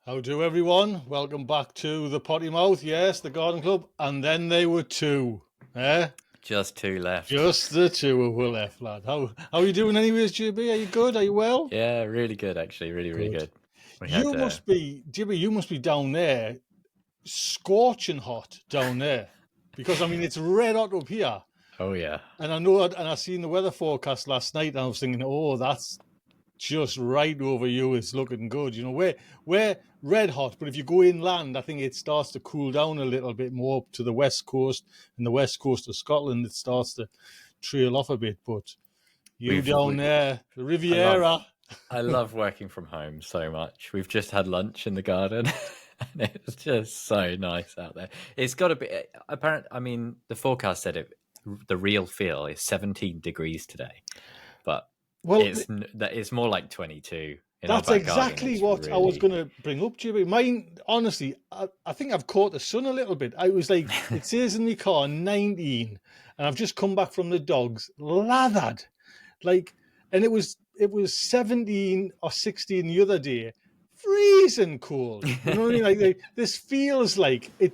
How do everyone? Welcome back to the Potty Mouth, yes, the Garden Club, and then they were two, eh? Just two left. Just the two who were left, lad. How are you doing anyways, GB? Are you good? Are you well? Yeah, really good, actually. Really good. You must be, GB, you must be down there, scorching hot down there. Because, I mean, it's red hot up here. Oh, yeah. And I know, and I seen the weather forecast last night, and I was thinking, oh, that's just right over you. It's looking good. You know, we're red hot, but if you go inland, I think it starts to cool down a little bit more up to the west coast and the west coast of Scotland. It starts to trail off a bit, but down there, the Riviera. I love working from home so much. We've just had lunch in the garden, and it's just so nice out there. It's got to be apparent. I mean, the forecast said the real feel is 17 degrees today, but it's more like 22. That's exactly what I was going to bring up, Jimmy. Mine, honestly, I think I've caught the sun a little bit. I was like, it says in my car 19, and I've just come back from the dogs, lathered, like, and it was 17 or 16 the other day, freezing cold. You know what I mean? Like this feels like it.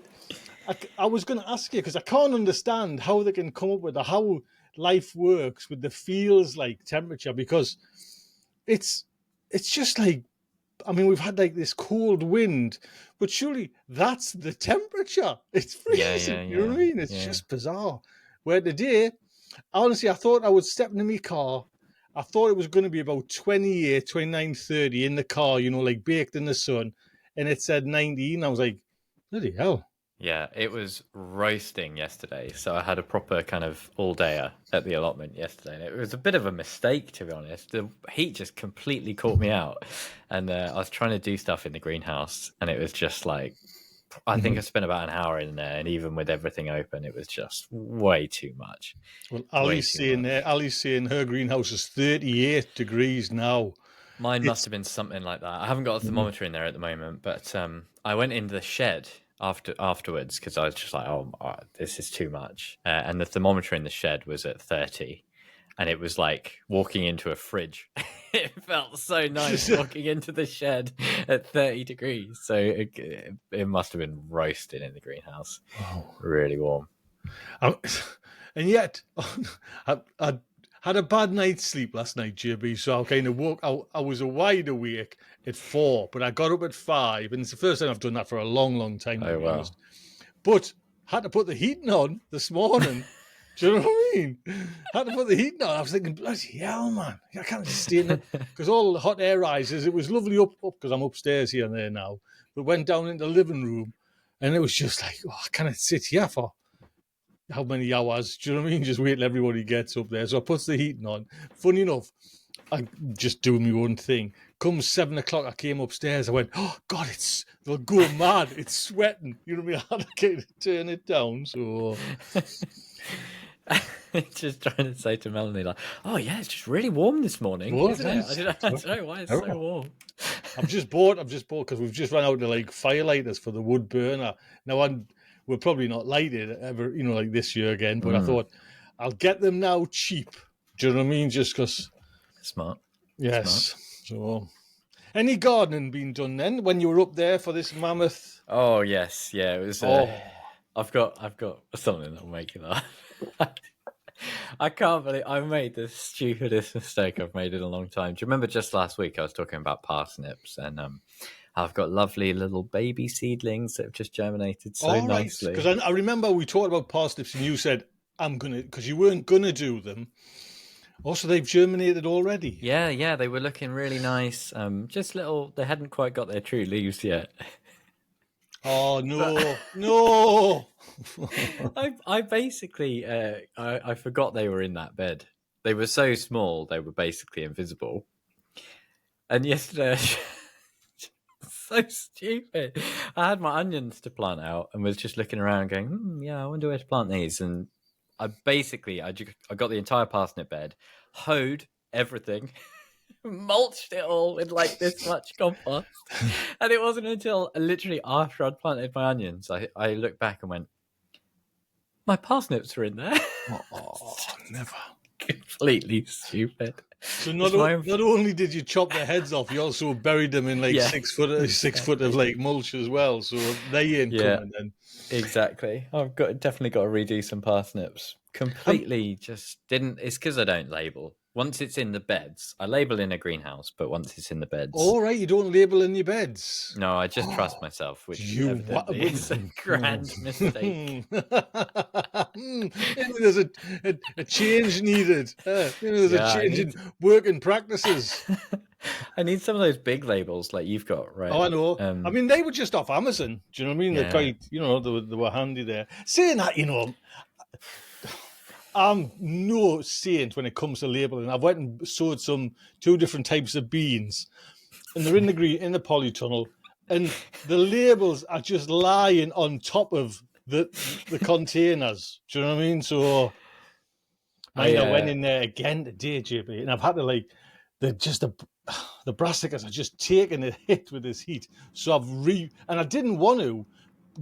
I was going to ask you because I can't understand how they can come up with how life works with the feels like temperature, because it's just like, I mean, we've had like this cold wind, but surely that's the temperature. It's freezing. You know what I mean? It's just bizarre. Where today, honestly, I thought I would step into my car. I thought it was going to be about 28, 29, 30 in the car, you know, like baked in the sun. And it said 19. I was like, bloody hell. Yeah, it was roasting yesterday, so I had a proper kind of all-dayer at the allotment yesterday. And it was a bit of a mistake, to be honest. The heat just completely caught me out, and I was trying to do stuff in the greenhouse, and it was just like, I think I spent about an hour in there, and even with everything open, it was just way too much. Well, Ali's saying her greenhouse is 38 degrees now. Mine must have been something like that. I haven't got a thermometer in there at the moment, but I went into the shed afterwards because I was just like, oh, this is too much. And the thermometer in the shed was at 30, and it was like walking into a fridge. It felt so nice walking into the shed at 30 degrees. So it must have been roasting in the greenhouse. Wow. Really warm. And yet, I had a bad night's sleep last night, JB. So I kind of woke. I was wide awake at 4, but I got up at 5, and it's the first time I've done that for a long, long time. To be honest. But had to put the heating on this morning. Do you know what I mean? Had to put the heating on. I was thinking, bloody hell, man! I can't just stay in there because all the hot air rises. It was lovely up because I'm upstairs here and there now. But went down into the living room, and it was just like, oh, I can't sit here for how many hours? Do you know what I mean? Just wait till everybody gets up there. So I puts the heating on. Funny enough, I just do my own thing. Comes 7 o'clock, I came upstairs. I went, oh God, they'll go mad. It's sweating. You know what I mean? I had to turn it down. So just trying to say to Melanie, like, oh yeah, it's just really warm this morning, isn't it? I don't know why it's so warm. I'm just bored because we've just run out of like firelighters for the wood burner. Now we're probably not lighted ever, you know, like this year again. But I thought I'll get them now cheap. Do you know what I mean? Just because. Smart. Yes. Smart. So, any gardening been done then when you were up there for this mammoth? Oh yes, yeah. It was. I've got something that'll make you laugh. I can't believe I made the stupidest mistake I've made in a long time. Do you remember just last week I was talking about parsnips, and I've got lovely little baby seedlings that have just germinated nicely. Because I remember we talked about parsnips, and you said because you weren't gonna do them. Also, they've germinated already. Yeah, they were looking really nice. Just little. They hadn't quite got their true leaves yet. Oh no, no! I basically I forgot they were in that bed. They were so small, they were basically invisible. And yesterday, so stupid. I had my onions to plant out and was just looking around, going, "Yeah, I wonder where to plant these." And I got the entire parsnip bed, hoed everything. Mulched it all with like this much compost, and it wasn't until literally after I'd planted my onions I looked back and went, my parsnips are in there. Oh, never. Completely stupid. So It's my own not only did you chop their heads off, you also buried them in like Yeah, 6 foot of like mulch as well. So they ain't yeah, coming then. exactly. I've definitely got to redo some parsnips. Um, Completely just didn't. It's because I don't label. Once it's in the beds, I label in a greenhouse, but once it's in the beds, all right, you don't label in your beds. no, I just trust myself, which You what? evidently is a grand mistake. Maybe there's a change needed. There's a Yeah, I change in need working practices. I need some of those big labels like you've got, Oh, right? I know. I mean, they were just off Amazon. Do you know what I mean? They're Yeah. quite, they were handy there. Saying that, I'm no saint when it comes to labeling. I've went and sowed two different types of beans, and they're in the polytunnel, and the labels are just lying on top of the containers. Do you know what I mean? So I I went in there again today, JB, and I've had to like the brassicas are just taking a hit with this heat. So and I didn't want to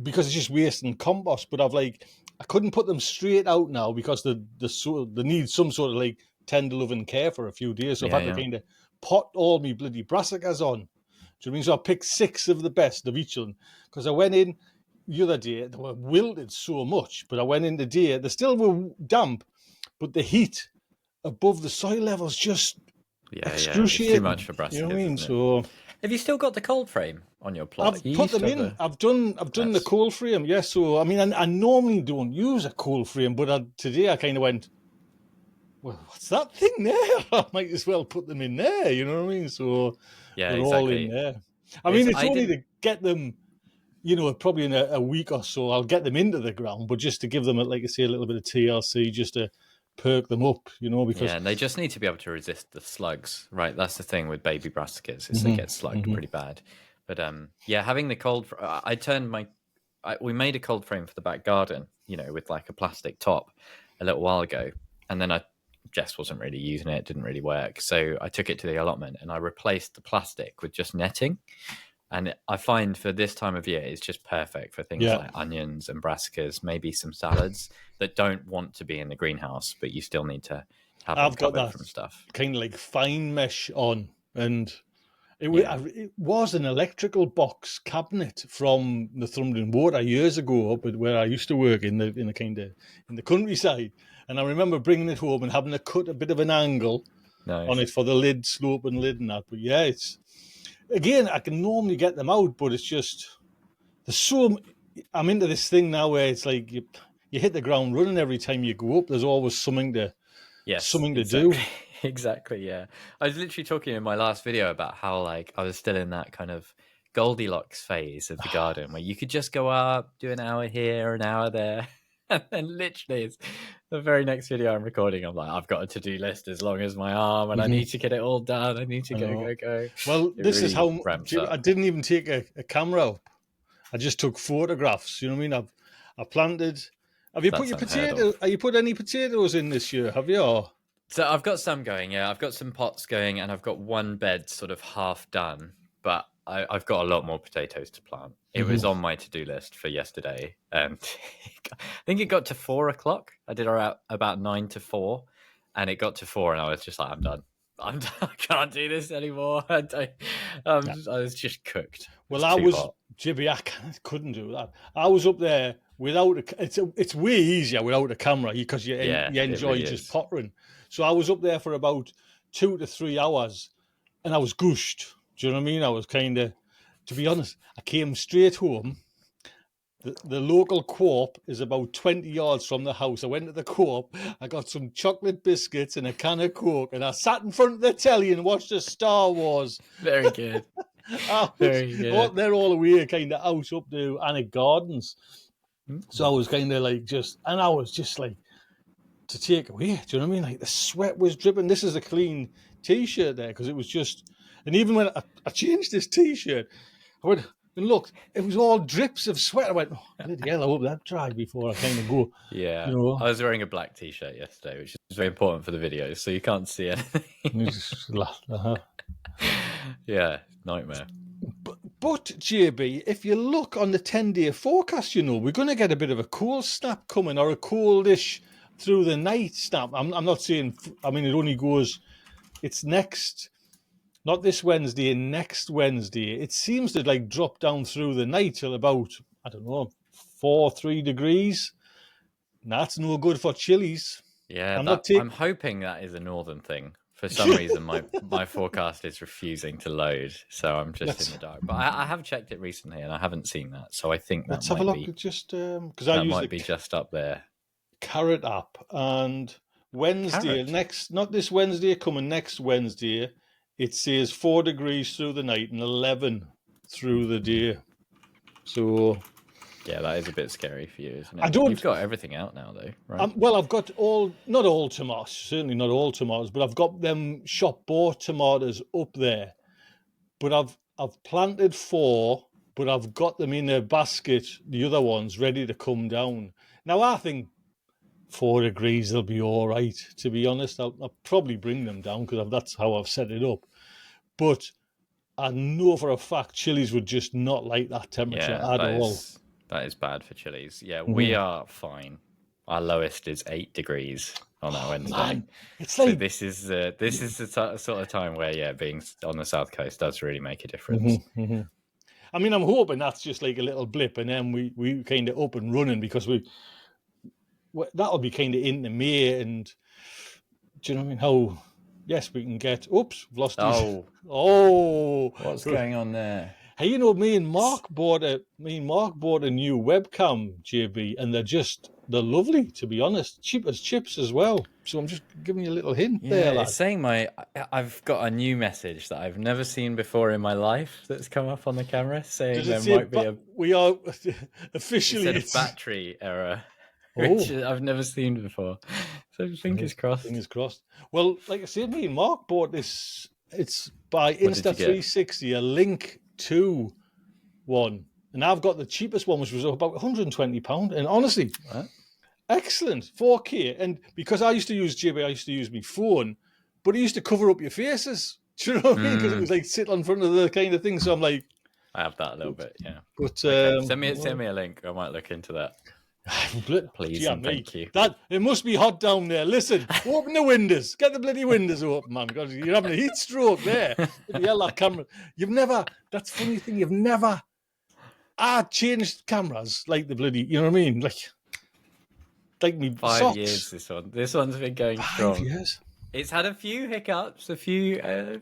because it's just wasting compost, but I couldn't put them straight out now because they need some sort of like tender love and care for a few days. So I've had to kind of pot all my bloody brassicas on. Do you know what I mean? So I picked 6 of the best of each one because I went in the other day, they were wilted so much, but I went in today, they still were damp, but the heat above the soil levels just It's too excruciating. much for You know brassicas, what I mean? isn't it? So Have you still got the cold frame on your plot? I've You put used them to have in. a. I've done the cold frame. Yes. So I mean, I normally don't use a cold frame, but today I kind of went, well, what's that thing there? I might as well put them in there. You know what I mean? So Yeah, they're all in exactly. there. I mean, it's I only didn't. to get them. Probably in a week or so, I'll get them into the ground, but just to give them, like I say, a little bit of TLC, just to perk them up, because Yeah, and they just need to be able to resist the slugs, right? That's the thing with baby brassicas is they get slugged pretty bad. But yeah, having the I turned we made a cold frame for the back garden, with like a plastic top a little while ago, and then Jess wasn't really using it, didn't really work, so I took it to the allotment and I replaced the plastic with just netting. And I find for this time of year, it's just perfect for things like onions and brassicas, maybe some salads that don't want to be in the greenhouse, but you still need to have them I've got covered that from stuff. kind of like fine mesh on, and Yeah. it was an electrical box cabinet from the Northumbrian Water years ago, up at where I used to work in the kind of in the countryside, and I remember bringing it home and having to cut a bit of an angle on Nice. it for the lid slope and lid and that. But yeah, it's again I can normally get them out, but it's just there's so I'm into this thing now where it's like you hit the ground running every time you go up. There's always something to Yes, do. exactly. Exactly, yeah. I was literally talking in my last video about how like I was still in that kind of Goldilocks phase of the garden where you could just go up, do an hour here, an hour there. And then literally it's the very next video I'm recording, I'm like, I've got a to-do list as long as my arm and I need to get it all done. I need to go. Well, It this is really how ramps I up. didn't even take a camera up. I just took photographs. You know what I mean? I planted. Have you put That's your unheard potato? of. Have you put any potatoes in this year? Have you? Or? So I've got some going, yeah. I've got some pots going, and I've got one bed sort of half done. But I've got a lot more potatoes to plant. It was on my to-do list for yesterday. I think it got to 4 o'clock. I did about 9 to 4, and it got to 4, and I was just like, I'm done. I'm done. I can't do this anymore. I was just cooked. Well, It's too hot. Jibby, I couldn't do that. I was up there without it's way easier without a camera because you Yeah, it enjoy really just is. pottering. So I was up there for about 2 to 3 hours, and I was gushed. Do you know what I mean? I was kind of, to be honest, I came straight home. The local co-op is about 20 yards from the house. I went to the co-op, I got some chocolate biscuits and a can of Coke, and I sat in front of the telly and watched the Star Wars. Very good. Very good. They're all the way kind of out up to Annick Gardens. So I was kind of like I was just like, to take away. Do you know what I mean? Like the sweat was dripping. This is a clean t-shirt there because it was just, and even when I changed this t-shirt, I went and looked, it was all drips of sweat. I went, oh, bloody hell, I hope that dried before I kind of go. Yeah. You know, I was wearing a black t-shirt yesterday, which is very important for the video, so you can't see anything. Yeah, nightmare. But JB, if you look on the 10-day forecast, we're going to get a bit of a cool snap coming, or a coldish through the night snap. I'm not saying, I mean, it only goes it's next, not this Wednesday, next Wednesday. It seems to like drop down through the night till about, I don't know, 3 degrees. That's no good for chilies. Yeah, I'm not I'm hoping that is a northern thing. For some reason, my forecast is refusing to load, so I'm just in the dark. But I have checked it recently, and I haven't seen that. So I think let's have a look at just because I use the just up there. Carrot app, and Wednesday next, not this Wednesday, coming next Wednesday, it says 4 degrees through the night and 11 through the day. So yeah, that is a bit scary for you, isn't it? You've got everything out now, though, right? Well, I've got not all tomatoes, certainly not all tomatoes, but I've got them shop bought tomatoes up there. But I've planted 4, but I've got them in a basket, the other ones ready to come down. Now I think 4 degrees they'll be all right. To be honest, I'll probably bring them down because that's how I've set it up. But I know for a fact chilies would just not like that temperature at all. That is bad for chilies. Yeah, we are fine. Our lowest is 8 degrees on that Wednesday. Man. It's like, so this is the sort of time where being on the south coast does really make a difference. I mean, I'm hoping that's just like a little blip, and then we kind of up and running because that'll be kind of into May, and do you know what I mean? How? Yes, we can get. Oops, we've lost. What's going on there? Hey, me and Mark bought a new webcam, JB, and they're lovely, to be honest. Cheap as chips as well. So I'm just giving you a little hint there. It's saying I've got a new message that I've never seen before in my life that's come up on the camera saying we are officially it's a battery error, which I've never seen before. So fingers crossed. Fingers crossed. Well, like I said, me and Mark bought this. It's by Insta360, a Link 2 one, and I've got the cheapest one, which was about £120. And honestly, excellent 4K. And because I used to use my phone, but it used to cover up your faces. Do you know what I mean? Because it was like sit in front of the kind of thing. So I'm like, I have that a little bit, yeah. But send me a link. I might look into that. Please and thank you. It must be hot down there. Listen, open the windows. Get the bloody windows open, man. God, you're having a heat stroke there. That camera. That's the funny thing. I changed cameras like the bloody, you know what I mean? Like me 5 socks. years, this one. This one's been going strong. 5 years. It's had a few hiccups, a few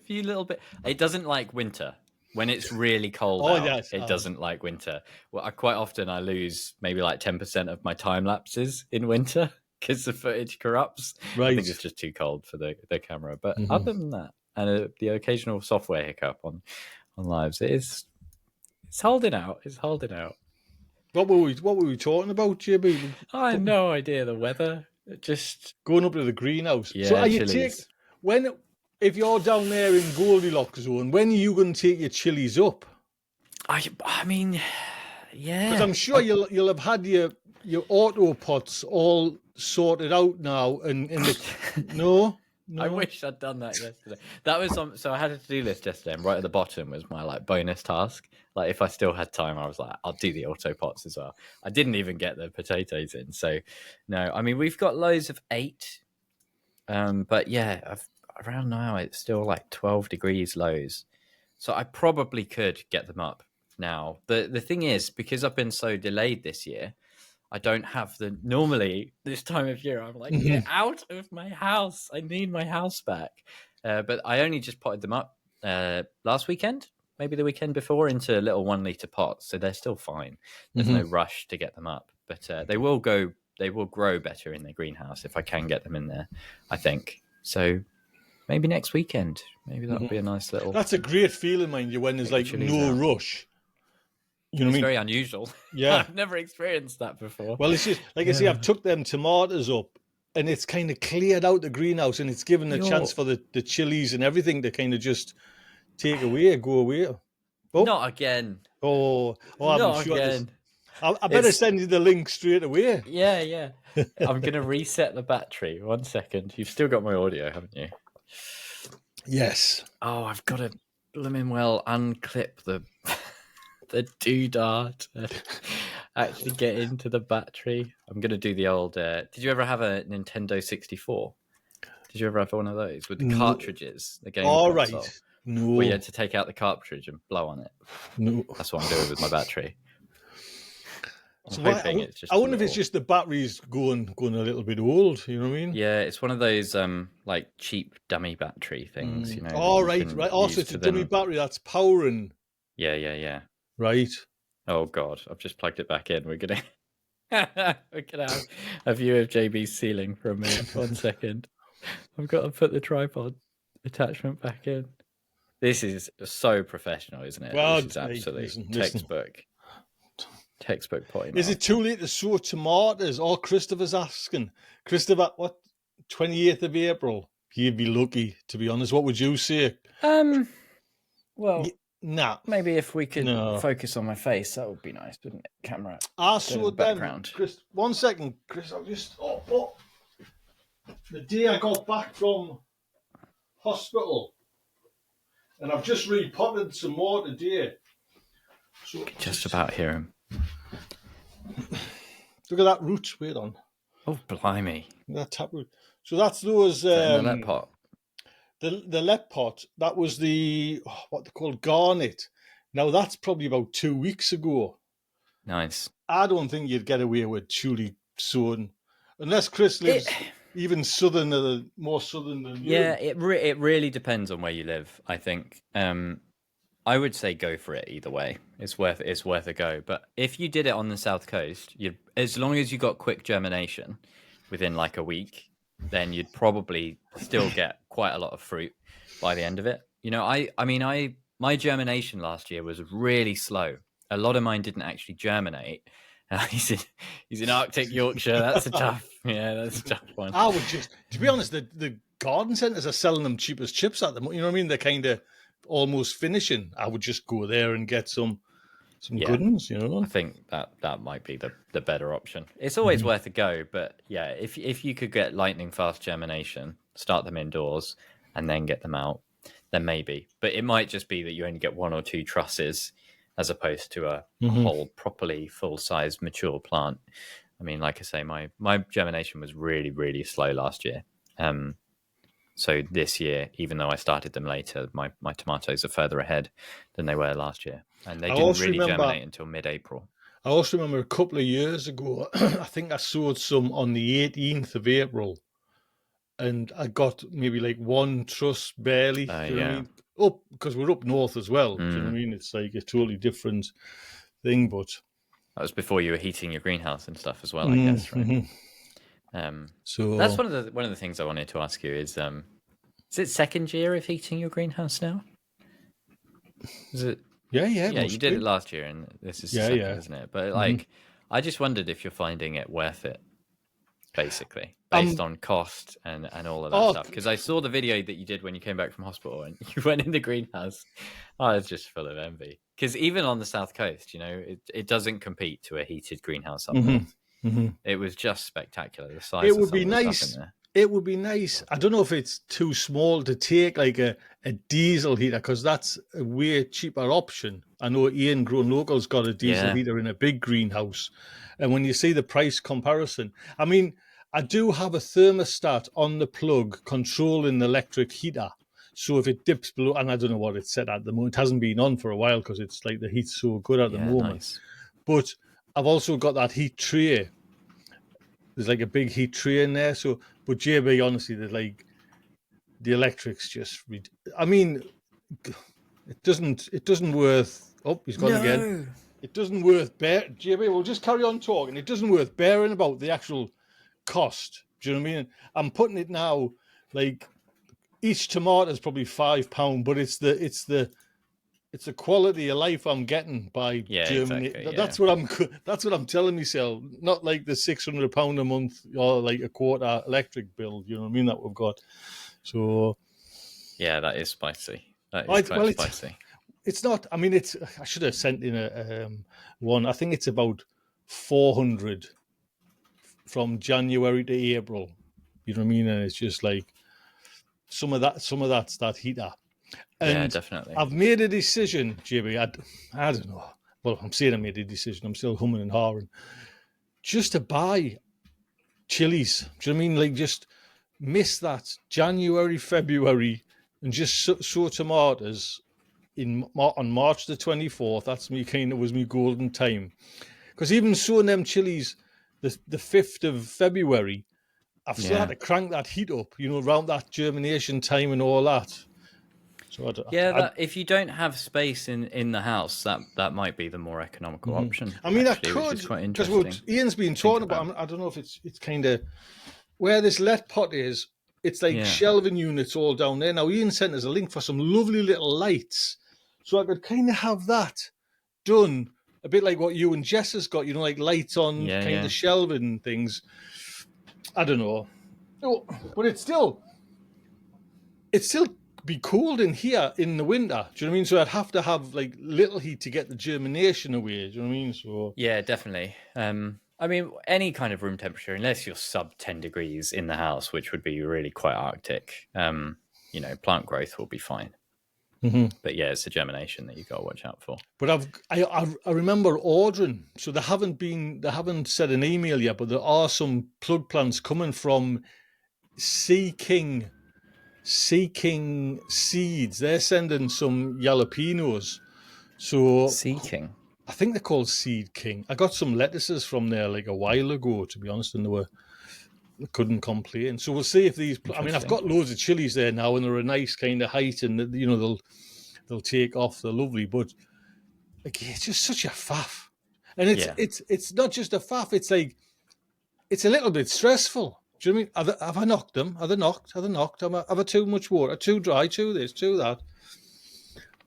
little bit. It doesn't like winter. When it's really cold out, it doesn't like winter. Well, quite often I lose maybe like 10% of my time lapses in winter because the footage corrupts. Right. I think it's just too cold for the camera. But other than that, and the occasional software hiccup on lives, it's holding out. It's holding out. What were we talking about, JB? I had no idea. The weather, just going up to the greenhouse. Yeah, so are you if you're down there in Goldilocks zone, when are you going to take your chilies up? I mean, yeah. Because I'm sure you'll have had your auto pots all sorted out now. No. I wish I'd done that yesterday. That was so I had a to-do list yesterday, and right at the bottom was my bonus task. Like if I still had time, I was like, I'll do the auto pots as well. I didn't even get the potatoes in, so no. I mean, we've got lows of 8, but yeah, around now it's still like 12 degrees lows, so I probably could get them up now. The thing is, because I've been so delayed this year, I don't have normally this time of year I'm like, get out of my house, I need my house back. But I only just potted them up last weekend, maybe the weekend before, into little 1 litre pots, so they're still fine. There's no rush to get them up, but they will grow better in the greenhouse if I can get them in there, I think. So maybe next weekend, maybe that'll be a nice little. That's a great feeling, mind you, when there's like no rush. You know what I mean? It's very unusual. Yeah. I've never experienced that before. Well, it's just like I say, I've took them tomatoes up and it's kind of cleared out the greenhouse, and it's given a chance for the chilies and everything to kind of just go away. Oh. Not again. I'm not sure again. I better send you the link straight away. Yeah. I'm going to reset the battery. 1 second. You've still got my audio, haven't you? Yes. Oh, I've got to unclip the doodah to actually get into the battery. I'm going to do the old... did you ever have a Nintendo 64? Did you ever have one of those with the No. cartridges, the game All console, right. No. where you had to take out the cartridge and blow on it? No. That's what I'm doing with my battery. I'm So hoping it's just I a wonder if it's little... just the batteries going a little bit old. You know what I mean? Yeah, it's one of those like cheap dummy battery things, you know, that All you right, can right. Also, use it's a to dummy then... battery that's powering. Yeah. Right. Oh God, I've just plugged it back in. We're gonna have a view of JB's ceiling for a minute. 1 second. I've got to put the tripod attachment back in. This is so professional, isn't it? Well, This is hey, absolute listen. textbook potty Is mouth. it too late to sow tomatoes? Or Christopher's asking. Christopher, what? 28th of April. He'd be lucky, to be honest. What would you say? Well, Nah. maybe if we could No. focus on my face, that would be nice, wouldn't it? Camera. I instead of sowed the them. background. Chris, 1 second, Chris. I'll just. Oh. The day I got back from hospital, and I've just repotted some more today. So Just about hear him. Look at that root. Wait on. Oh, blimey. That taproot. So that's those. In the lead pot. The lead pot. That was the what they call garnet. Now that's probably about 2 weeks ago. Nice. I don't think you'd get away with truly sowing unless Chris lives even more southern than you. Yeah, it really depends on where you live, I think. I would say go for it either way. It's worth a go. But if you did it on the south coast, as long as you got quick germination within like a week, then you'd probably still get quite a lot of fruit by the end of it. You know, my germination last year was really slow. A lot of mine didn't actually germinate. He's in Arctic Yorkshire. That's a tough one. I would just, to be honest, the garden centres are selling them cheap as chips at them. You know what I mean? They're kind of almost finishing. I would just go there and get some good ones. You know, I think that might be the better option. It's always worth a go, but yeah, if you could get lightning fast germination, start them indoors, and then get them out, then maybe. But it might just be that you only get 1 or 2 trusses, as opposed to a whole properly full-size mature plant. I mean, like I say, my germination was really, really slow last year. So this year, even though I started them later, my tomatoes are further ahead than they were last year. And they didn't really germinate until mid-April. I also remember a couple of years ago, I think I sowed some on the 18th of April. And I got maybe like 1 truss barely. Do you know what I mean? Up, because we're up north as well. Do you know what I mean? It's like a totally different thing, but that was before you were heating your greenhouse and stuff as well, I guess, right? So that's one of the things I wanted to ask you is it second year of heating your greenhouse now? Is it? Yeah. Yeah, you did it last year, and this is the second, isn't it? But I just wondered if you're finding it worth it, basically, based on cost and all of that stuff. Because I saw the video that you did when you came back from hospital and you went in the greenhouse. I was just full of envy. Because even on the south coast, you know, it doesn't compete to a heated greenhouse up north. It was just spectacular. The size. It would be nice. It would be nice. I don't know if it's too small to take like a diesel heater, because that's a way cheaper option. I know Ian Grown Local's got a diesel heater in a big greenhouse. And when you see the price comparison, I mean, I do have a thermostat on the plug controlling the electric heater. So if it dips below, and I don't know what it's set at the moment, it hasn't been on for a while because it's like the heat's so good at the moment. Nice. But I've also got that heat tray. There's like a big heat tray in there. So, but JB, honestly, the electric's just. I mean, it doesn't worth. Oh, he's gone again. It doesn't worth JB, we'll just carry on talking. It doesn't worth bearing about the actual cost. Do you know what I mean? I'm putting it now like each tomato is probably £5, but it's the quality of life I'm getting by germinating. Exactly, that's what I'm telling myself. Not like the £600 a month or like a quarter electric bill. You know what I mean? That we've got. So yeah, that is spicy. That is quite spicy. It's not. I mean, I should have sent in a one. I think it's about 400 from January to April. You know what I mean? And it's just like some of that's that heater. And yeah, definitely. I've made a decision, JB. I don't know. Well, I'm saying I made a decision. I'm still humming and hawing. Just to buy chilies. Do you know what I mean? Like just miss that January, February, and just sow tomatoes on March the 24th. That's was me golden time. Because even sowing them chilies the 5th of February, I've still had to crank that heat up, around that germination time and all that. So if you don't have space in the house, that might be the more economical option. I mean, actually, I could, which is quite because interesting. what Ian's been talking about, I don't know if it's kind of where this let pot is. It's like shelving units all down there. Now, Ian sent us a link for some lovely little lights, so I could kind of have that done a bit like what you and Jess has got, like lights on kind of shelving things. I don't know. Oh, but it's still be cold in here in the winter. Do you know what I mean? So I'd have to have like little heat to get the germination away. Do you know what I mean? So yeah, definitely. I mean, any kind of room temperature, unless you're sub 10 degrees in the house, which would be really quite Arctic, plant growth will be fine. But yeah, it's the germination that you got to watch out for. But I remember ordering, so they haven't said an email yet, but there are some plug plants coming from Seeking Seeds. They're sending some jalapenos. So Seeking, I think they're called Seed King. I got some lettuces from there like a while ago, to be honest, and they couldn't complain. So we'll see if these. I mean, I've got loads of chilies there now, and they're a nice kind of height, and they'll take off. They're lovely, but like, it's just such a faff. And it's not just a faff. It's like it's a little bit stressful. Do you know what I mean? Have I knocked them? Are they knocked? Have I too much water? Too dry? Too this? Too that?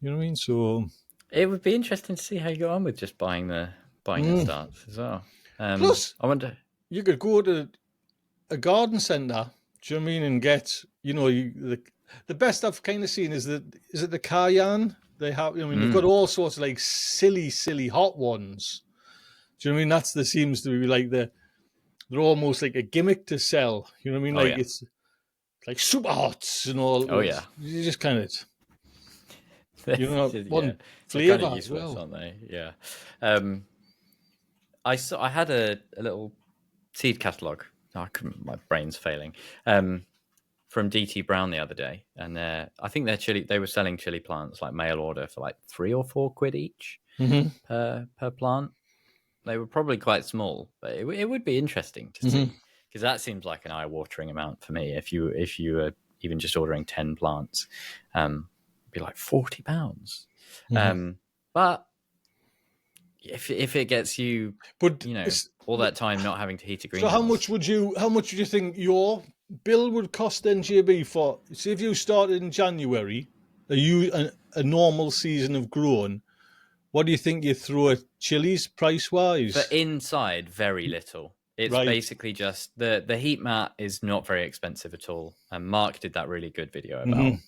You know what I mean? So it would be interesting to see how you go on with just buying the starts as well. Plus, I wonder you could go to a garden centre. Do you know what I mean? And get the best I've kind of seen is it the Cayenne they have. I mean, they've got all sorts of like silly hot ones. Do you know what I mean? There seems to be like they're almost like a gimmick to sell. You know what I mean? It's like super hots and all. Oh yeah, you just kind of one flavour kind of as well, aren't they? Yeah. I had a little seed catalogue. Oh, my brain's failing. From DT Brown the other day, and I think they were selling chili plants like mail order for like £3 or £4 each per plant. They were probably quite small, but it would be interesting to see, because that seems like an eye-watering amount for me. If you were even just ordering 10 plants, it'd be like £40. But if it gets you, all that time not having to heat a greenhouse. So how much would you think your bill would cost then, JB, for, see, if you started in January, a normal season of growing, what do you think you throw at chilies price-wise? For inside, very little. It's basically just the heat mat is not very expensive at all. And Mark did that really good video about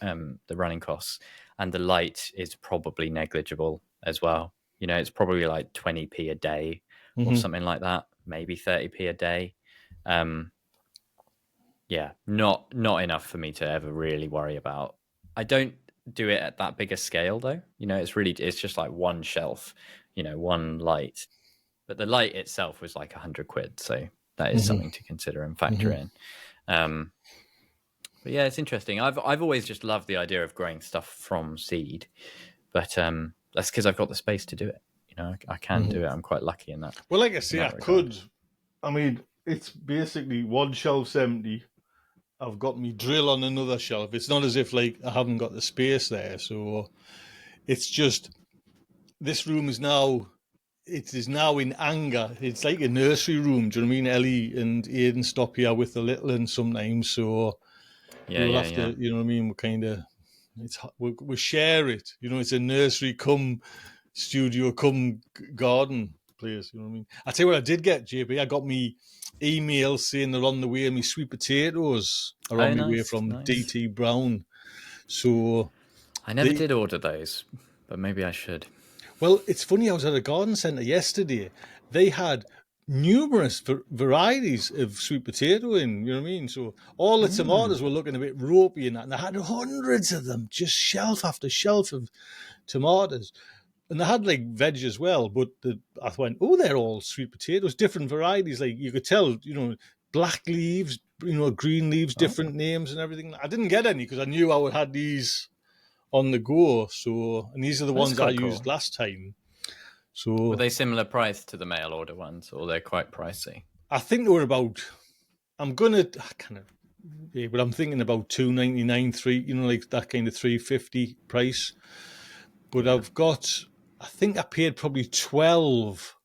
the running costs, and the light is probably negligible as well. It's probably like 20p a day or something like that, maybe 30p a day. Not enough for me to ever really worry about. I don't do it at that big a scale though. It's just like one shelf, one light, but the light itself was like £100, so that is something to consider and factor in. But yeah, it's interesting. I've always just loved the idea of growing stuff from seed, but that's because I've got the space to do it. I can do it. I'm quite lucky in that. Well, like I say, I could. I mean, it's basically one shelf's empty. I've got me drill on another shelf. It's not as if like I haven't got the space there. So it's just this room is now in anger. It's like a nursery room. Do you know what I mean? Ellie and Aidan stop here with the little ones sometimes. So we'll have to, you know what I mean? We share it. It's a nursery come studio come garden place. You know what I mean? I tell you what I did get, JB. I got me email saying they're on the way. Me sweet potatoes are on the way from DT Brown. So I never did order those, but maybe I should. Well, it's funny. I was at a garden centre yesterday. They had numerous varieties of sweet potato in. You know what I mean? So all the tomatoes were looking a bit ropey and that, and they had hundreds of them, just shelf after shelf of tomatoes. And they had like veg as well, but I went, they're all sweet potatoes, different varieties. Like you could tell, black leaves, green leaves, different names and everything. I didn't get any because I knew I would had these on the go. So, and these are the That's ones I quite used cool. last time. Were So they similar price to the mail order ones, or they're quite pricey? I think they were about. I'm gonna kind of, yeah, but I'm thinking about $2.99, like that kind of $3.50 price. But Yeah. I think I paid probably 12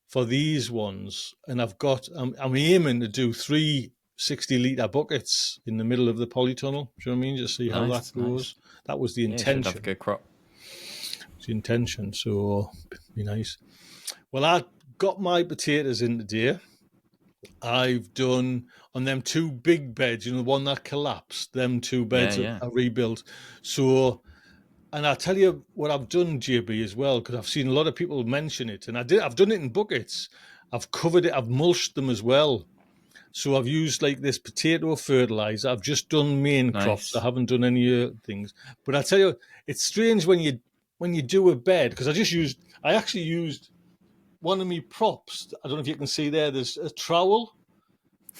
for these ones, and I'm aiming to do 3 60-litre buckets in the middle of the polytunnel. Do you know what I mean? Just see how that Nice, goes. nice. That was the Yeah, you should have a intention. good crop. It's the intention. So be nice. Well, I got my potatoes in today. I've done on them 2 big beds, the one that collapsed. Them 2 beds Yeah. I rebuilt. So, and I'll tell you what I've done, JB, as well, because I've seen a lot of people mention it, and I've done it in buckets. I've covered it. I've mulched them as well. So I've used like this potato fertilizer. I've just done main crops. I Nice. haven't done any things. But I tell you, it's strange when you do a bed, because I actually used one of my props. I don't know if you can see there. There's a trowel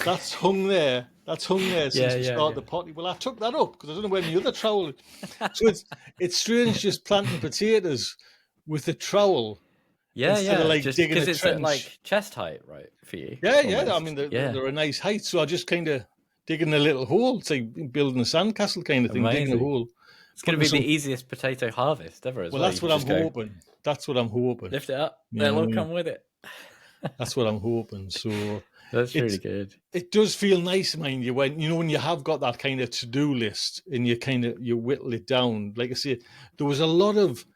that's hung there. That's hung there Yeah, since we yeah, started yeah. the potty. Well, I took that up because I don't know where my other trowel is. So it's strange just planting potatoes with a trowel Yeah, instead of yeah. like Just digging a because it's at trench. like chest height, right, for you? Yeah, yeah. I Almost. mean, Yeah. they're a nice height. So I just kind of digging a little hole. It's like building a sandcastle kind of thing, digging a Amazing. hole, It's going to putting be the some. easiest potato harvest ever as Well, well. You that's can what I'm just go hoping. That's what I'm hoping. lift it up. You They'll know what all I mean? come with it. That's what I'm hoping. So That's really it's good. it does feel nice, mind you, when you have got that kind of to-do list and you whittle it down. Like I say, there was a lot of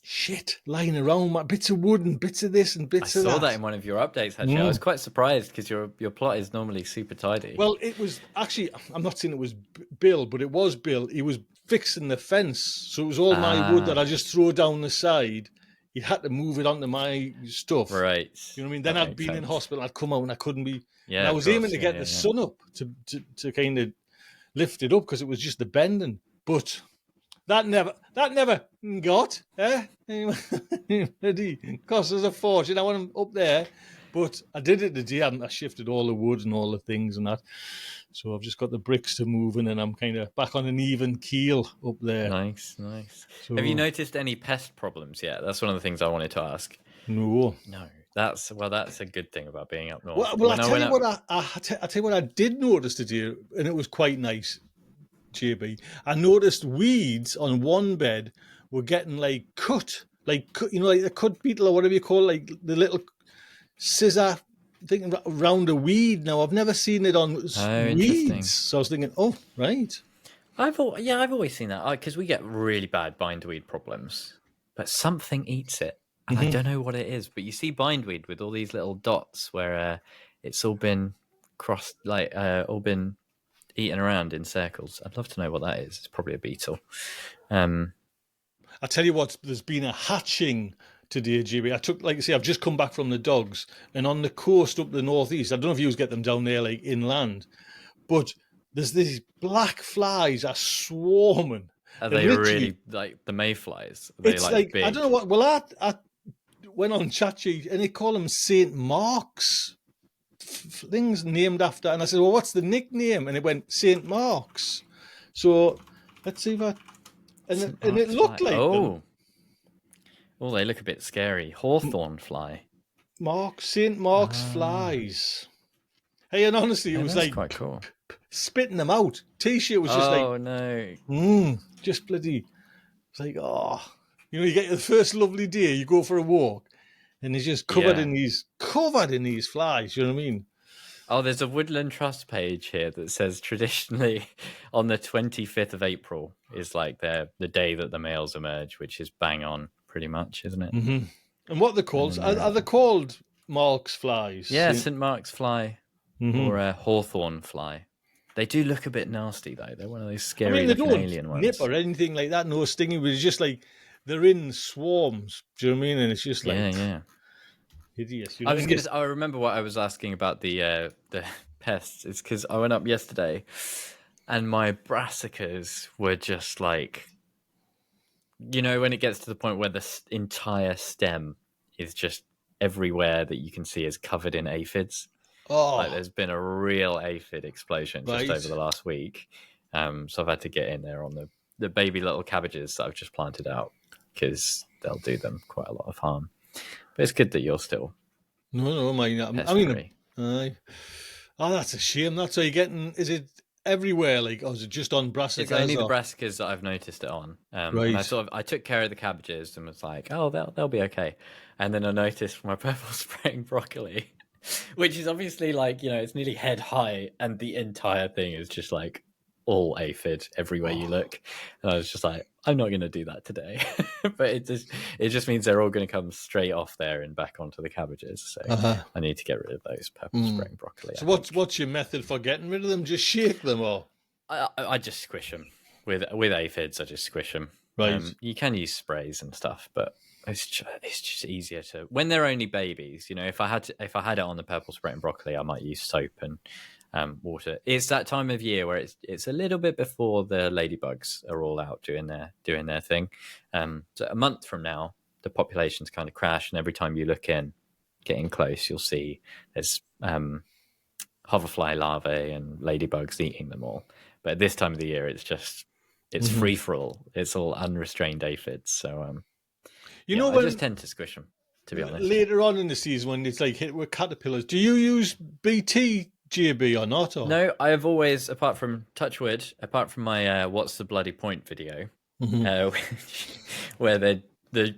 shit lying around, bits of wood and bits of this and I bits of saw that that. in one of your updates. Actually, I was Mm. quite surprised because your plot is normally super tidy. Well, it was actually, I'm not saying it was Bill, but it was Bill. He was fixing the fence. So it was all my wood that Ah, I just throw down the side. He had to move it onto my stuff. right. You know what I mean? Then That I'd makes been in sense. hospital. I'd come out and I couldn't be. And Yeah, I of was aiming course. to Yeah, get yeah, the yeah. sun up to kind of lift it up because it was just the bending. But that never got. It cost us a fortune. I want them up there. But I did it today. I shifted all the wood and all the things and that. So I've just got the bricks to move in and I'm kind of back on an even keel up there. Nice, nice. Have you So, noticed any pest problems yet? That's one of the things I wanted to ask. no. No, that's a good thing about being up north. Well, I When I tell went you up, what, I tell you what I did notice today, and it was quite nice, JB. I noticed weeds on one bed were getting like cut, like like the cut beetle or whatever you call it, like the little scissor thing around a weed. Now I've never seen it on oh, weeds, interesting. so I was thinking, oh right, I've always seen that because we get really bad bindweed problems, but something eats it, and I don't know what it is. But you see bindweed with all these little dots where it's all been crossed, like all been eaten around in circles. I'd love to know what that is. It's probably a beetle. I tell you what, there's been a hatching today, GB. I took, like I say, I've just come back from the dogs, and on the coast up the northeast, I don't know if you get them down there like inland, but there's these black flies are swarming. Are And they literally, really like the mayflies? Are they it's like like I don't know big? what. Well, I went on ChatGPT and they call them Saint Mark's things named after, and I said, "Well, what's the nickname?" And it went Saint Mark's. So let's see if I St. and it Mark's fly. looked like them. Oh, they look a bit scary. Hawthorn fly. Saint Mark's Ah, flies. Hey, and honestly, it yeah, was that's like quite cool. spitting them out. T-shirt was just like, Oh no. just bloody. It's like, oh, you get the first lovely day, you go for a walk, and it's just Yeah. covered in these flies. You know what I mean? Oh, there's a Woodland Trust page here that says traditionally on the 25th of April is like the day that the males emerge, which is bang on pretty much, isn't it? Mm-hmm. And what they're And called? then Are they called Mark's flies? yeah, St. Mark's fly Mm-hmm. or a Hawthorn fly. They do look a bit nasty though. They're one of those I scary mean, they looking don't alien nip ones. or anything like that. No stinging, but it's just like they're in swarms. Do you know what I mean? And it's just like Yeah, yeah. hideous. I was And gonna. I remember what I was asking about the pests. It's because I went up yesterday, and my brassicas were just like, when it gets to the point where the entire stem is just everywhere that you can see is covered in aphids. Oh, Like there's been a real aphid explosion just right. over the last week. So I've had to get in there on the baby little cabbages that I've just planted out because they'll do them quite a lot of harm. But it's good that you're still No, I pest mean, free. aye. Oh, that's a shame. That's how you're getting. Is it everywhere? Like, or is it just on It's brassicas? only the Or brassicas that I've noticed it on, and right. I took care of the cabbages and was like, oh, they'll be okay. And then I noticed my purple spraying broccoli, which is obviously like it's nearly head high, and the entire thing is just like all aphid everywhere you Oh, look. And I was just like, I'm not going to do that today, but it just means they're all going to come straight off there and back onto the cabbages. So uh-huh. I need to get rid of those purple spraying broccoli. So I think. what's your method for getting rid of them? Just shake them, or I just squish them with aphids. I just squish them. right. You can use sprays and stuff, but it's just easier to when they're only babies. If I had it on the purple spray and broccoli, I might use soap and water. It's that time of year where it's a little bit before the ladybugs are all out doing their thing. So a month from now, the population's kind of crash, and every time you look in, getting close, you'll see there's hoverfly larvae and ladybugs eating them all. But at this time of the year, it's free for all. It's all unrestrained aphids. So You know I just when tend to squish them, to be honest. later on in the season when it's like hit with caterpillars, do you use BT JB or not? Or No, I have always, apart from Touchwood, apart from my "What's the Bloody Point" video, uh, where the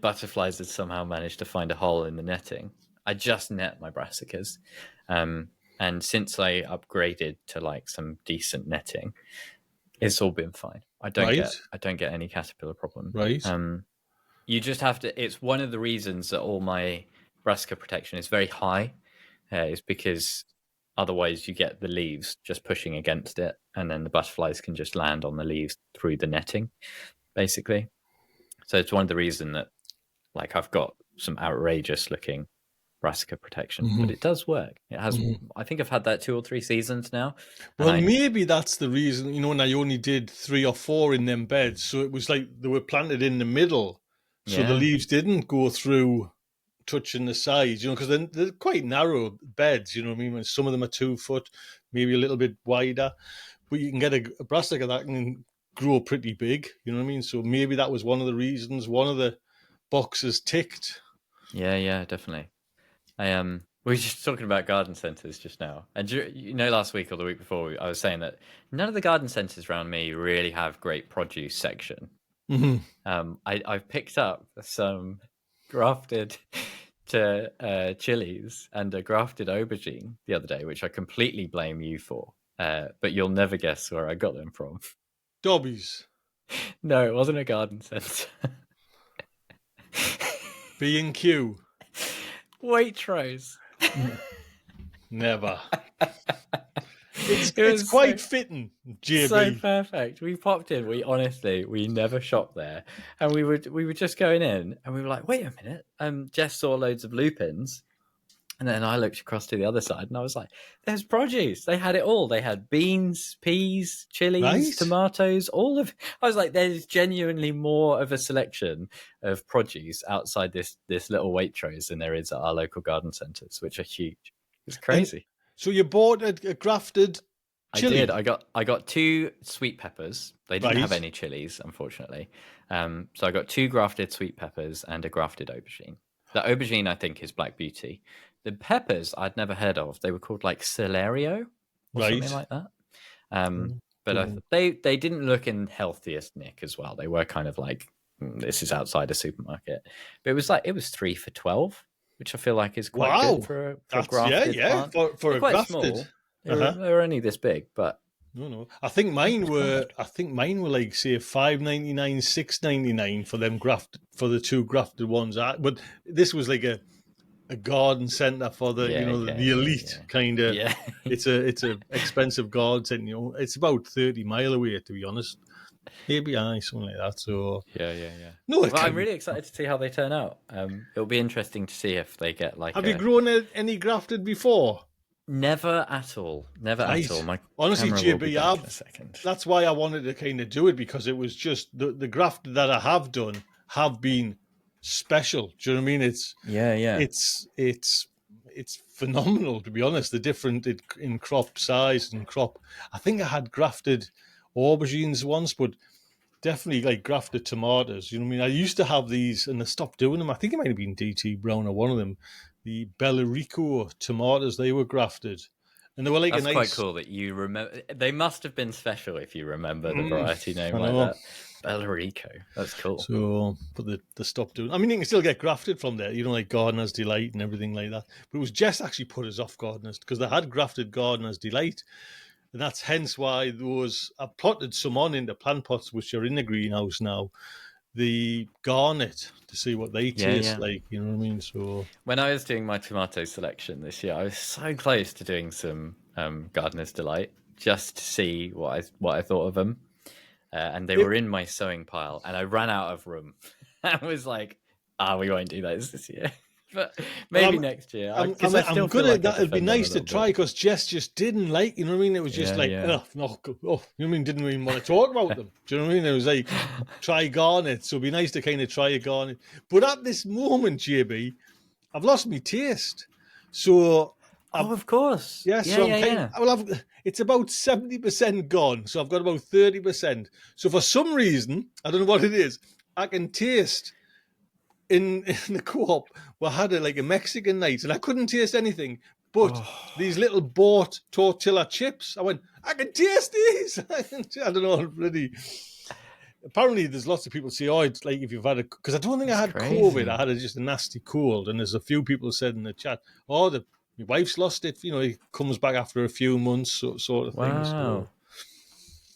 butterflies had somehow managed to find a hole in the netting, I just net my brassicas. And since I upgraded to like some decent netting, it's all been fine. I don't right, get any caterpillar problem. right. You just have to. It's one of the reasons that all my brassica protection is very high. Is because otherwise you get the leaves just pushing against it, and then the butterflies can just land on the leaves through the netting, basically. So it's one of the reasons that like I've got some outrageous looking brassica protection, but it does work. It has. I think I've had that 2 or 3 seasons now, and Well, maybe that's the reason, and I only did 3 or 4 in them beds. So it was like they were planted in the middle. So the yeah, leaves didn't go through touching the sides, because they're quite narrow beds, you know what I mean? When some of them are 2 foot, maybe a little bit wider, but you can get a brassica that can grow pretty big, you know what I mean? So maybe that was one of the reasons, one of the boxes ticked. yeah, definitely. We were just talking about garden centres just now, and last week or the week before, I was saying that none of the garden centres around me really have great produce section. I've picked up some grafted to chilies and a grafted aubergine the other day, which I completely blame you for. But you'll never guess where I got them from. Dobbies, No, it wasn't a garden centre. B&Q, Waitrose. never. It It's was quite fitting, so JB. perfect. We popped in. We never shopped there, and we were just going in, and we were like, wait a minute. Jeff saw loads of lupins, and then I looked across to the other side, and I was like, there's produce. They had it all. They had beans, peas, chilies, Right? tomatoes, all of. I was like, there's genuinely more of a selection of produce outside this little Waitrose than there is at our local garden centres, which are huge. It's And crazy. so you bought a grafted I did. chili, I got 2 sweet peppers. They didn't have right? any chilies, unfortunately. So I got 2 grafted sweet peppers and a grafted aubergine. The aubergine, I think, is Black Beauty. The peppers I'd never heard of. They were called like Celerio or something Right. like that. Um, but Don't know. they didn't look in healthiest nick as well. They were kind of like this is outside a supermarket. But it was 3 for 12, which I feel like is quite good Wow. for a That's grafted yeah. plant. For They're a quite grafted. small. Uh-huh. They were only this big, but No. I think they're mine quite were. good. I think mine were like say $5.99, $6.99 for them grafted for the 2 grafted ones. But this was like a garden center for the the elite kind of. Yeah. It's a expensive garden center. It's about 30 mile away to be honest. Maybe something like that. So Yeah. no, it Well, I'm can. really excited to see how they turn out. It'll be interesting to see if they get like Have you a grown any grafted before? never at all. Never at all. Right. My Honestly, camera will be JB, back in a second. that's why I wanted to kind of do it because it was just the grafted that I have done have been special. Do you know what I mean? Yeah. It's it's phenomenal, to be honest. The different in crop size and crop. I think I had grafted aubergines once, but definitely like grafted tomatoes. You know what I mean? I used to have these, and I stopped doing them. I think it might have been DT Brown or one of them. The Bellarico tomatoes, they were grafted, and they were like That's a nice. quite cool that you remember. They must have been special if you remember the variety name I like know. that. Bellarico. That's cool. So, but they stopped doing. I mean, you can still get grafted from there, you know, like Gardener's Delight and everything like that. But it was Jess actually put us off Gardener's because they had grafted Gardener's Delight, and that's hence why those. I plotted some on into plant pots which are in the greenhouse now. The garnet to see what they taste like. You know what I mean? So when I was doing my tomato selection this year, I was so close to doing some Gardener's Delight just to see what I thought of them. And they were in my sowing pile, and I ran out of room. I was like, we won't do those this year. But maybe next year. I'm gonna. That'd be nice to try because Jess just didn't like. You know what I mean? It was just no. You know what I mean? Didn't even want to talk about them. Do you know what I mean? It was like try garnet. So it'd be nice to kind of try a garnet. But at this moment, JB, I've lost my taste. So of course. Yeah. So it's about 70% gone. So I've got about 30%. So for some reason, I don't know what it is, I can taste. In the co-op, we had a Mexican night, and I couldn't taste anything but these little bought tortilla chips. I went, I can taste these. I don't know, really. Apparently, there's lots of people say, it's like if you've had because I don't think I had COVID. I had just a nasty cold, and there's a few people said in the chat, my wife's lost it. You know, it comes back after a few months, sort of thing. So.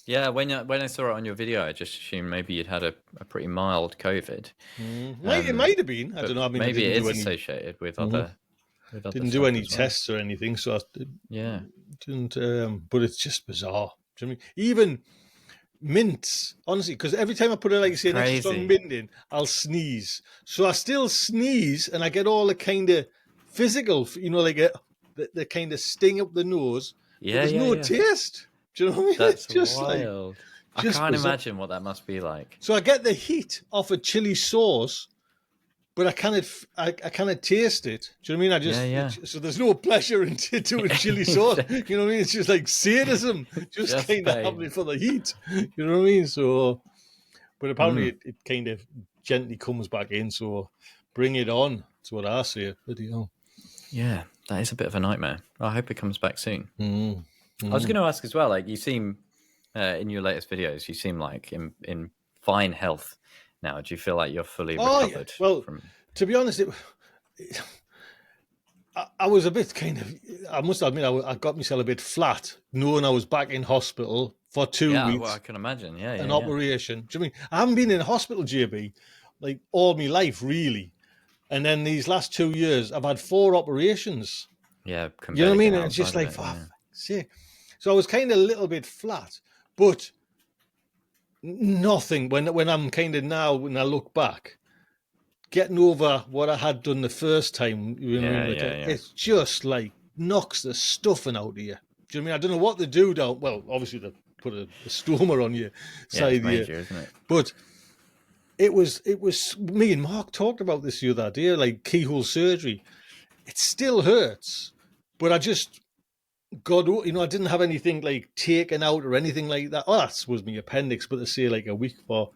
Yeah, when I saw it on your video, I just assumed maybe you'd had a pretty mild COVID. It might have been. I don't know. I mean, maybe it is associated with other. Didn't do any tests or anything, so I didn't. But it's just bizarre. Do you know what I mean? Even mints, honestly, because every time I put an extra strong mint in, I'll sneeze. So I still sneeze, and I get all the kind of physical, you know, like the kind of sting up the nose. Yeah, there's no taste. Do you know what I mean? That's just wild. I can't imagine what that must be like. So I get the heat off a chili sauce, but I cannot taste it. Do you know what I mean? So there's no pleasure in doing chili sauce. You know what I mean? It's just like sadism, just kind of having it for the heat. You know what I mean? So, but apparently it kind of gently comes back in. So bring it on. That's what I say. Yeah, that is a bit of a nightmare. I hope it comes back soon. I was going to ask as well, like you seem in your latest videos, you seem like in fine health now. Do you feel like you're fully recovered? Well, to be honest, I was a bit I must admit, I got myself a bit flat knowing I was back in hospital for 2 weeks. Well, I can imagine, an operation. Do you know what I mean? I haven't been in hospital, JB, like all my life, really. And then these last 2 years, I've had 4 operations. Yeah. You know what I mean? And it's just like, sick. So I was kind of a little bit flat, but nothing. When I'm kind of now, when I look back, getting over what I had done the first time, it's just like knocks the stuffing out of you. Do you know what I mean? I don't know what they do down. Well, obviously they put a stoma on your side here, isn't it? But it was me and Mark talked about this the other day, like keyhole surgery. It still hurts, but I just. God, you know, I didn't have anything like taken out or anything like that. Oh, that was my appendix, but they say like a week for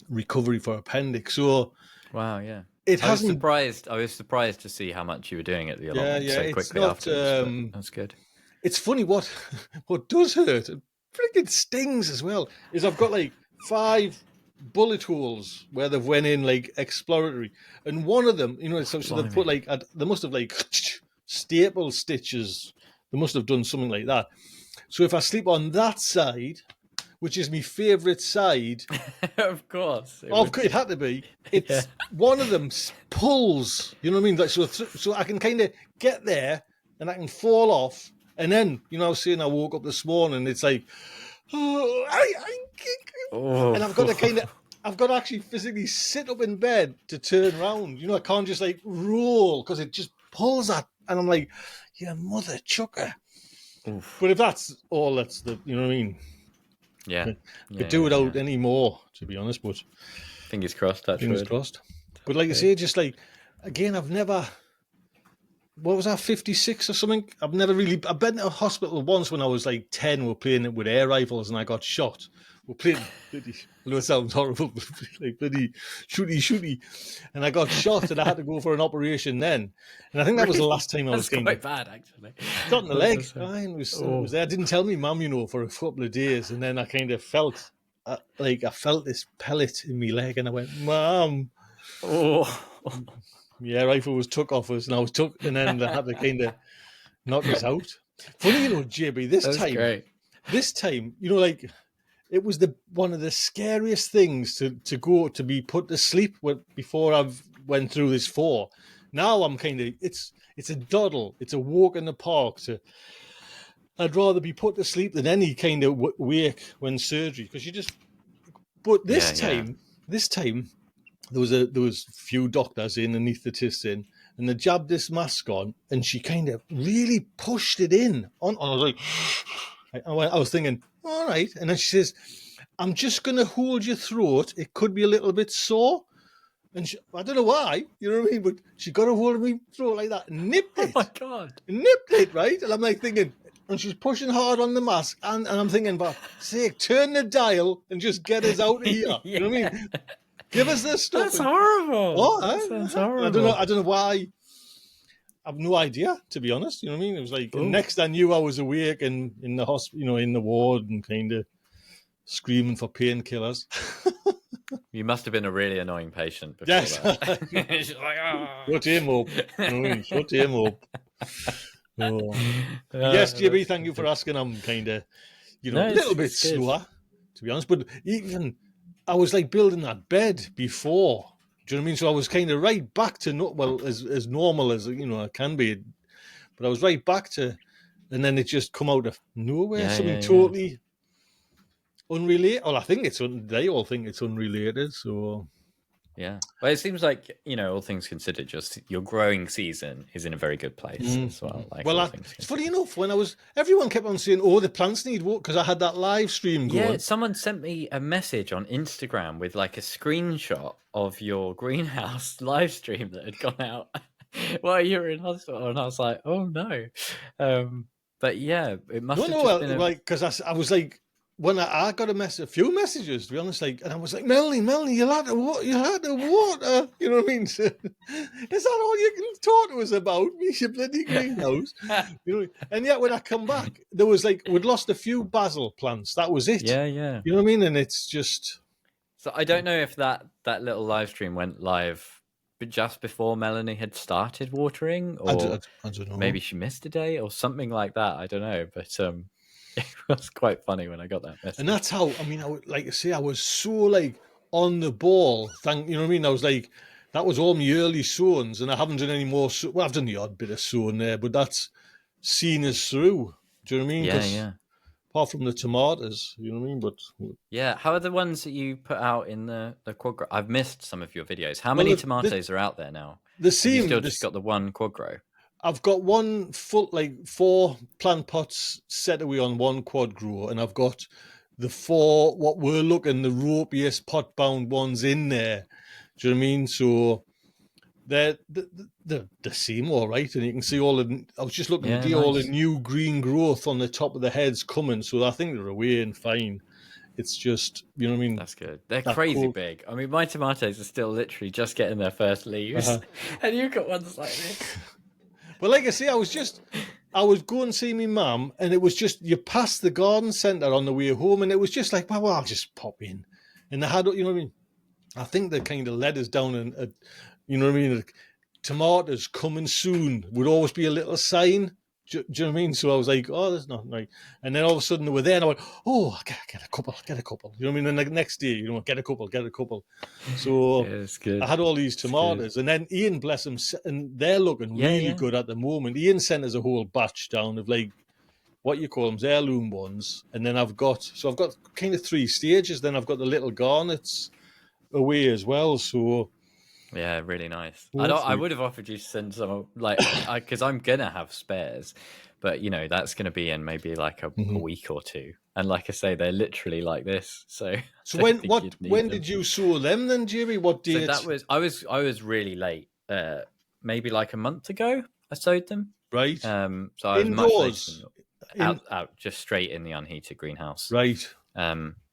recovery for appendix. So, wow, yeah, I was surprised to see how much you were doing at the allotment so quickly afterwards. That's good. It's funny what does hurt, and freaking stings as well. Is I've got like 5 bullet holes where they've went in like exploratory, and one of them, you know, so they put like they must have like staple stitches. They must have done something like that. So if I sleep on that side, which is my favourite side, of course, it had to be. It's one of them pulls. You know what I mean? Like, so I can kind of get there and I can fall off, and then I was saying I woke up this morning. It's like, and I've got to actually physically sit up in bed to turn around. You know, I can't just like roll because it just pulls that, and I'm like. Your mother chucker. Oof. But if that's all, that's the, you know what I mean? Yeah. Could do without any more, to be honest, but. Fingers crossed, Fingers crossed. But like I say, just like, again, I've never what was that, 56 or something? I've been to a hospital once when I was like 10. We're playing it with air rifles and I got shot. We're playing bloody, I know it sounds horrible, but like bloody shooty. And I got shot and I had to go for an operation then. And I think that was the last time I was That's kind quite of bad, actually. shot in the leg. That's It was, oh. it was there. I didn't tell me mum, for a couple of days. And then I kind of felt, I felt this pellet in my leg and I went, Mum. Oh. Yeah, rifle was took off us, and I was took, and then they had to kind of knock us out. Funny, JB. That's great. This time, like it was one of the scariest things to be put to sleep before I've went through this 4. Now I'm kind of it's a doddle, it's a walk in the park. I'd rather be put to sleep than any kind of wake when surgery, because you just. But this time. There was a few doctors in, anaesthetists in, and they jabbed this mask on, and she kind of really pushed it in. I was like, I was thinking, all right. And then she says, I'm just going to hold your throat. It could be a little bit sore. And I don't know why, you know what I mean? But she got a hold of my throat like that, and nipped it. Oh my God. Nipped it, right? And I'm like thinking, and she's pushing hard on the mask, and I'm thinking, for sake, turn the dial and just get us out of here. Yeah. You know what I mean? Give us this stuff. That's horrible. What? That sounds horrible. I don't know why. I have no idea, to be honest. You know what I mean? It was like, next I knew I was awake and in the hospital, in the ward, and kind of screaming for painkillers. You must have been a really annoying patient before Yes. that. She's like, shut him up. You know what I mean? Shut him up. Oh. Yes, JB, thank you for asking. I'm kind of, a little bit slower, to be honest. But even I was like building that bed before. Do you know what I mean? So I was kind of right back to as normal as I can be. But I was right back to, and then it just come out of nowhere. Something totally unrelated. Well, I think they all think it's unrelated. So. Yeah. Well, it seems like, all things considered, just your growing season is in a very good place as well. It's funny enough, everyone kept on saying, the plants need water, because I had that live stream going. Yeah, someone sent me a message on Instagram with like a screenshot of your greenhouse live stream that had gone out while you were in hospital. And I was like, oh no. But yeah, it must have been because I was like, when I got a few messages, to be honest, and I was like, Melanie, you had the water, you know what I mean? Is that all you can talk to us about? Me, your bloody greenhouse, And yet, when I come back, there was we'd lost a few basil plants. That was it. Yeah. You know what I mean? And it's just. So I don't know if that little live stream went live just before Melanie had started watering, or I don't know. Maybe she missed a day or something like that. I don't know, but it was quite funny when I got that message. And that's how, I would like to say, I was so on the ball. You know what I mean? I was that was all my early sowings, and I haven't done any more. Well, I've done the odd bit of sowing there, but that's seen us through. Do you know what I mean? Yeah. Apart from the tomatoes, you know what I mean? But yeah, how are the ones that you put out in the quad grow? I've missed some of your videos. How many tomatoes are out there now? You still just got the one quad grow. I've got one 4 plant pots set away on one quad grow, and I've got the 4 what we're looking the ropiest pot bound ones in there. Do you know what I mean? So they seem all right, and you can see all the. I was just looking to see all the new green growth on the top of the heads coming, so I think they're away and fine. It's just, you know what I mean? That's good. They're crazy big. I mean, my tomatoes are still literally just getting their first leaves, and you've got ones like this. Well, like I say, I was going to see my mum, and it was just, you passed the garden centre on the way home, and it was just like, well, I'll just pop in. And they had, you know what I mean? I think they kind of led us down, and you know what I mean? Tomatoes coming soon would always be a little sign. Do you know what I mean? So I was like, oh, there's nothing right. And then all of a sudden they were there, and I went, oh, get a couple. You know what I mean? And the next day, get a couple. So good. I had all these tomatoes, and then Ian, bless him, and they're looking really good at the moment. Ian sent us a whole batch down of what you call them, heirloom ones. And then I've got kind of 3 stages. Then I've got the little garnets away as well. So yeah, really nice. I would have offered you to send some, because I'm gonna have spares, but that's gonna be in maybe a week or 2. And like I say, they're literally like this. So when did you sow them then, Jerry? What date? So I was really late. Maybe a month ago. I sowed them. Right. So I was much later Indoors. than out just straight in the unheated greenhouse. Right.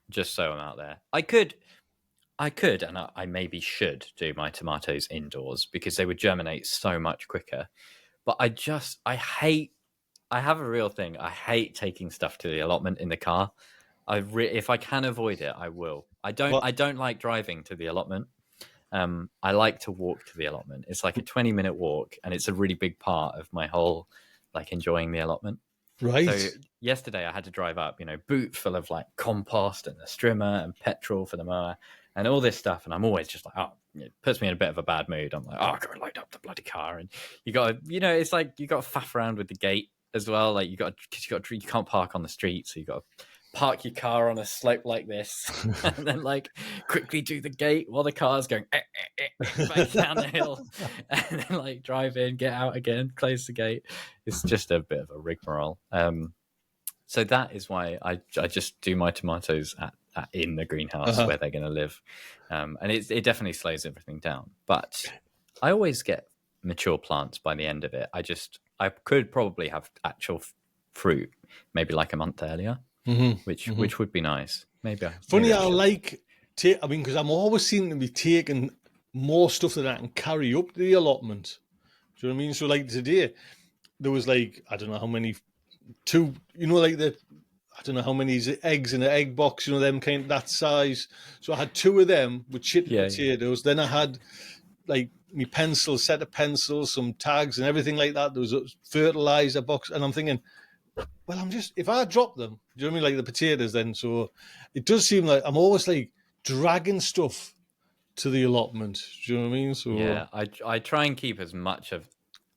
Just sow them out there. I could, and I maybe should do my tomatoes indoors because they would germinate so much quicker. But I have a real thing. I hate taking stuff to the allotment in the car. If I can avoid it, I will. I don't like driving to the allotment. I like to walk to the allotment. It's like a 20-minute walk, and it's a really big part of my whole like enjoying the allotment. Right. So yesterday I had to drive up, boot full of like compost and a strimmer and petrol for the mower and all this stuff. And I'm always just like, oh, it puts me in a bit of a bad mood. I'm like, oh, go load up the bloody car. And you got to, it's like you got to faff around with the gate as well. Like you can't park on the street. So you got to park your car on a slope like this and then like quickly do the gate while the car's going back down the hill and then like drive in, get out again, close the gate. It's just a bit of a rigmarole. So that is why I just do my tomatoes in the greenhouse where they're going to live. And it definitely slows everything down. But I always get mature plants by the end of it. I could probably have actual fruit maybe like a month earlier. Which would be nice. Maybe. Because I'm always seeming to be taking more stuff than I can carry up to the allotment. Do you know what I mean? So like today, there was like I don't know how many, I don't know how many eggs in an egg box. Them kind of that size. So I had 2 of them with chipped potatoes. Yeah. Then I had like my set of pencils, some tags, and everything like that. There was a fertilizer box, and I'm thinking, well, if I drop them, do you know what I mean? Like the potatoes then. So it does seem like I'm always like dragging stuff to the allotment. Do you know what I mean? So yeah, I try and keep as much of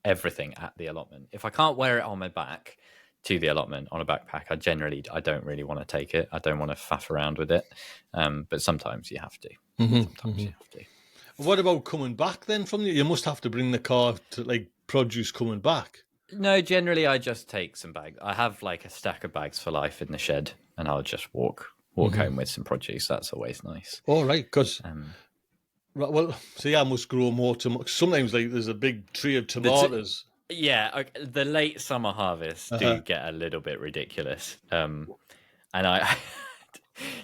everything at the allotment. If I can't wear it on my back to the allotment on a backpack, I don't really want to take it. I don't want to faff around with it. But sometimes you have to. You have to. What about coming back then from you must have to bring the car to like produce coming back. No, generally I just take some bags. I have like a stack of bags for life in the shed, and I'll just walk home with some produce. That's always nice. All right, because I must grow more tomatoes. Sometimes like there's a big tree of tomatoes. The late summer harvests do get a little bit ridiculous. And I,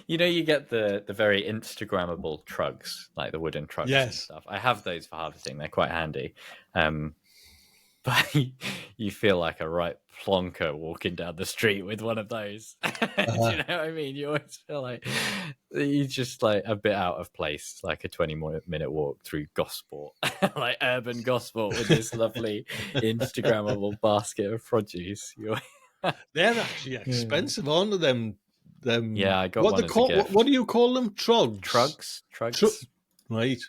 you get the very Instagrammable trugs, like the wooden trugs and stuff. I have those for harvesting. They're quite handy. But you feel like a right plonker walking down the street with one of those. Do you know what I mean? You always feel like you're just like a bit out of place, like a 20-minute walk through Gosport, like urban Gosport with this lovely Instagrammable basket of produce. They're actually expensive, aren't they? Them. Yeah, I got one as a gift. What do you call them? Trugs. Right.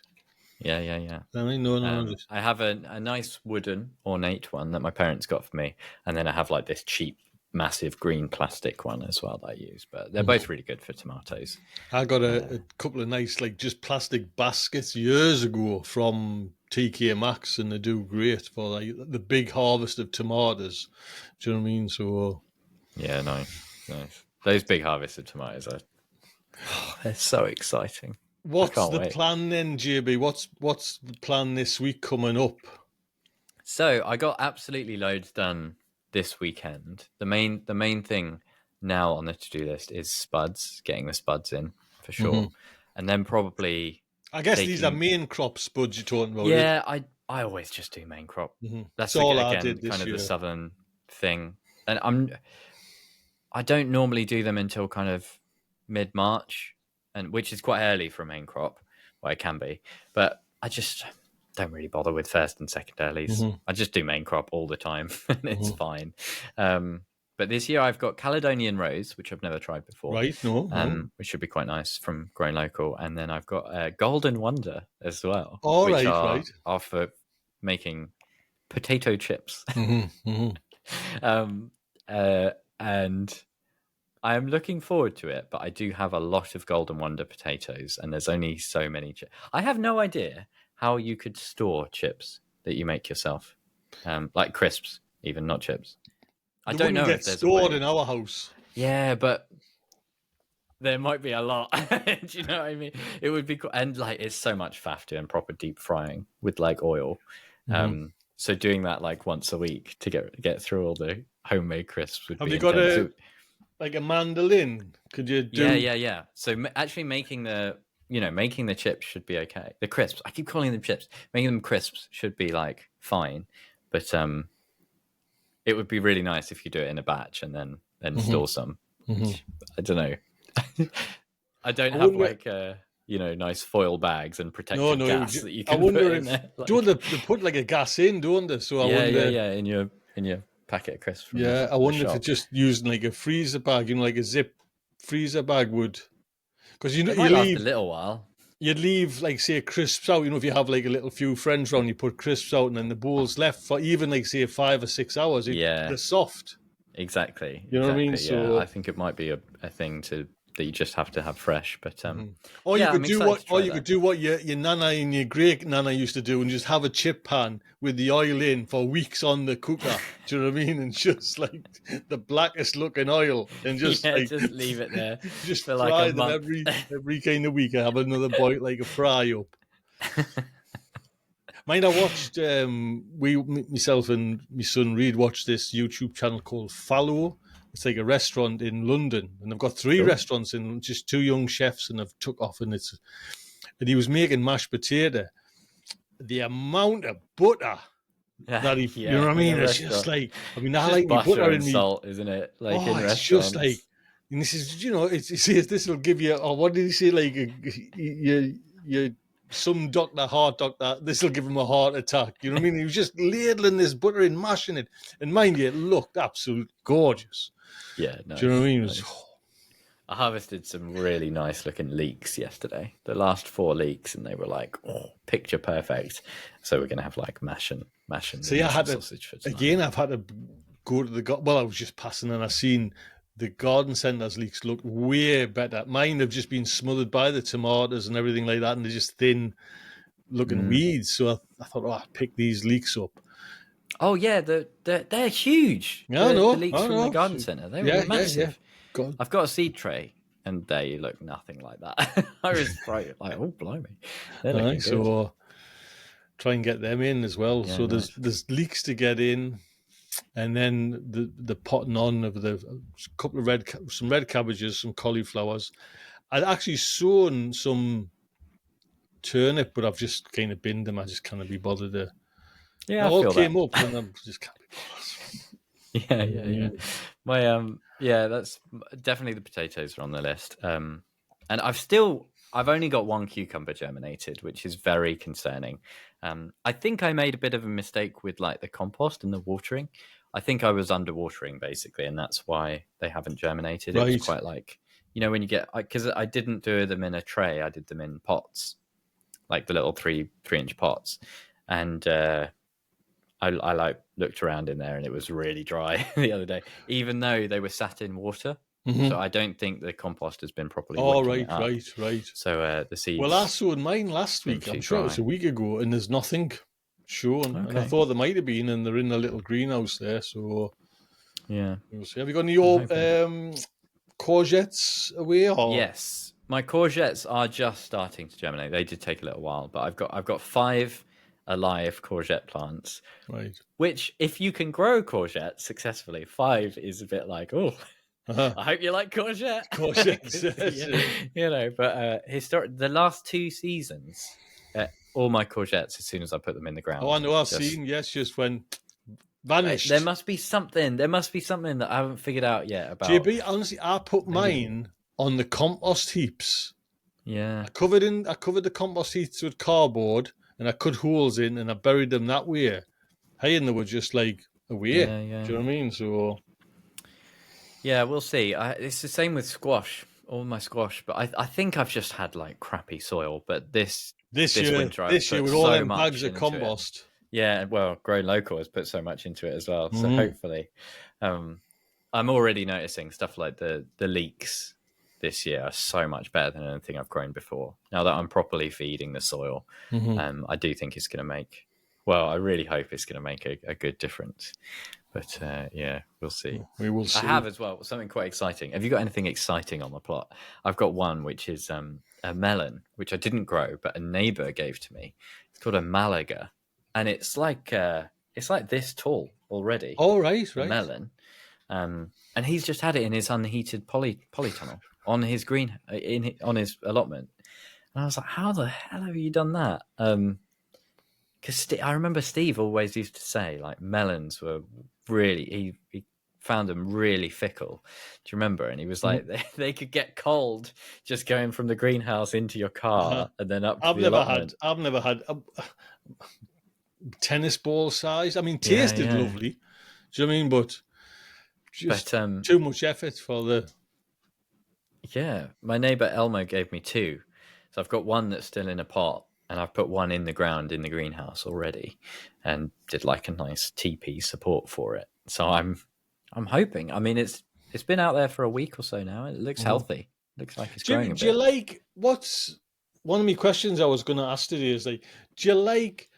Yeah. No. I have a nice wooden ornate one that my parents got for me, and then I have like this cheap, massive green plastic one as well that I use. But they're both really good for tomatoes. I got a couple of nice, like just plastic baskets years ago from TK Maxx, and they do great for like the big harvest of tomatoes. Do you know what I mean? So yeah, nice. Those big harvests of tomatoes they're so exciting. What's the plan then, JB? What's the plan this week coming up? So I got absolutely loads done this weekend. The main thing now on the to-do list is spuds, getting the spuds in for sure. And then probably I guess these are main crop spuds you're talking about. Yeah, I always just do main crop. That's all I did this kind of year. The southern thing. And I don't normally do them until kind of mid-March, and which is quite early for a main crop. Well, it can be, but I just don't really bother with first and second earlies. I just do main crop all the time, and it's fine. But this year I've got Caledonian Rose, which I've never tried before. Right, which should be quite nice from Growing Local, and then I've got Golden Wonder as well. Which are for making potato chips. And I am looking forward to it, but I do have a lot of Golden Wonder potatoes, and there's only so many chips. I have no idea how you could store chips that you make yourself, like crisps, even not chips. I don't know if there's stored in our house. Yeah, but there might be a lot. Do you know what I mean? It would be cool. And like it's so much faff doing proper deep frying with like oil. So doing that like once a week to get through all the homemade crisps would Have be you got intense. a mandolin? Could you do? Yeah. So actually making the chips should be okay. The crisps, I keep calling them chips. Making them crisps should be like fine, but it would be really nice if you do it in a batch and then store some. Which, I don't know. I don't have like nice foil bags and protective gas that you I can put wonder in if there. Like, don't they put like a gas in, don't they? So I wonder. yeah. In your packet of crisps from Yeah, I the wonder if shop. it's just using like a freezer bag, like a zip freezer bag would, because It might last a little while. you'd leave like say crisps out. If you have like a little few friends around, you put crisps out, and then the bowl's left for even like say 5 or 6 hours. They're soft. Exactly. You know what I mean? Yeah, So I think it might be a thing that you just have to have fresh. But or you yeah, could I'm do excited to try you that. could do what your nana and your great nana used to do, and just have a chip pan with the oil in for weeks on the cooker. Do you know what I mean? And just like the blackest looking oil, and just just leave it there. just for fry like a them month. every kind of week. I have another bite, like a fry up. Mind, I watched myself and my son Reed watched this YouTube channel called Fallow. It's like a restaurant in London, and they've got 3 restaurants in just 2 young chefs, and they've took off, and he was making mashed potato. The amount of butter that you know what I mean? It's just like, I like me butter and in me salt, isn't it? Like in it's restaurants. just like, and this is, it says this will give you, or what did he say? Like, you some doctor, heart doctor, this will give him a heart attack. You know what I mean? He was just ladling this butter in, mashing it, and mind you, it looked absolutely gorgeous. Yeah, nice. Do you know what I mean? I harvested some really nice looking leeks yesterday. The last 4 leeks, and they were like picture perfect. So we're gonna have like mash and See, I had sausage for tonight. Again. I've had to go to the well. I was just passing, and I seen the garden centre's leeks look way better. Mine have just been smothered by the tomatoes and everything like that, and they're just thin looking weeds. So I thought, I'll pick these leeks up. Oh yeah, they're huge. Yeah, I know. The leeks from the garden centre, they were massive. Yeah. I've got a seed tray, and they look nothing like that. I was like, oh blimey, they're looking good. So try and get them in as well. Yeah, so nice. there's leeks to get in, and then the potting on of the couple of some red cabbages, some cauliflowers. I'd actually sown some turnip, but I've just kind of binned them. I just can't be bothered to. Yeah, it all came up, and I just can't be bothered. Yeah. My that's definitely the potatoes are on the list. And I've only got 1 cucumber germinated, which is very concerning. I think I made a bit of a mistake with like the compost and the watering. I think I was underwatering basically, and that's why they haven't germinated. Right. It was quite like, when you get, because I didn't do them in a tray, I did them in pots, like the little 3-inch pots, and I like looked around in there, and it was really dry the other day, even though they were sat in water. Mm-hmm. So I don't think the compost has been properly. Oh, right. So the seeds. Well, I sowed mine last week. I'm sure it was a week ago, and there's nothing shown. Okay. And I thought there might have been, and they're in a little greenhouse there. So yeah, we'll see. Have you got any courgettes away? Or? Yes, my courgettes are just starting to germinate. They did take a little while, but I've got 5 alive courgette plants. Right. Which, if you can grow courgette successfully, 5 is a bit like, I hope you like courgette. But the last 2 seasons, all my courgettes, as soon as I put them in the ground. Oh, I know. I've seen. Yes, just when vanished. There must be something. There must be something that I haven't figured out yet about. JB, honestly, I put mine on the compost heaps. Yeah. I covered the compost heaps with cardboard, and I cut holes in, and I buried them that way. Hey, and they were just like away. Yeah. Do you know what I mean? So. Yeah, we'll see. It's the same with squash, all my squash. But I think I've just had like crappy soil. But this winter with all them bags of compost. Yeah, well, Grow Local has put so much into it as well. So hopefully, I'm already noticing stuff like the leeks this year are so much better than anything I've grown before. Now that I'm properly feeding the soil, I do think it's going to make. Well, I really hope it's going to make a good difference. But we'll see. We will see. I have as well something quite exciting. Have you got anything exciting on the plot? I've got one which is a melon, which I didn't grow, but a neighbour gave to me. It's called a Malaga, and it's like it's like this tall already. Oh, right, The melon, and he's just had it in his unheated polytunnel on his on his allotment. And I was like, how the hell have you done that? Because I remember Steve always used to say like melons were really he found them really fickle. Do you remember? And he was like, they could get cold just going from the greenhouse into your car and then up to the allotment. I've never had a tennis ball size. I mean, tasted lovely. Do you know what I mean? But just too much effort for the. Yeah, my neighbor Elmo gave me two, so I've got one that's still in a pot, and I've put one in the ground in the greenhouse already, and did like a nice teepee support for it. So I'm hoping. I mean, it's been out there for a week or so now. It looks healthy. Looks like it's growing a bit. Do you like what's one of my questions I was going to ask today is like, do you like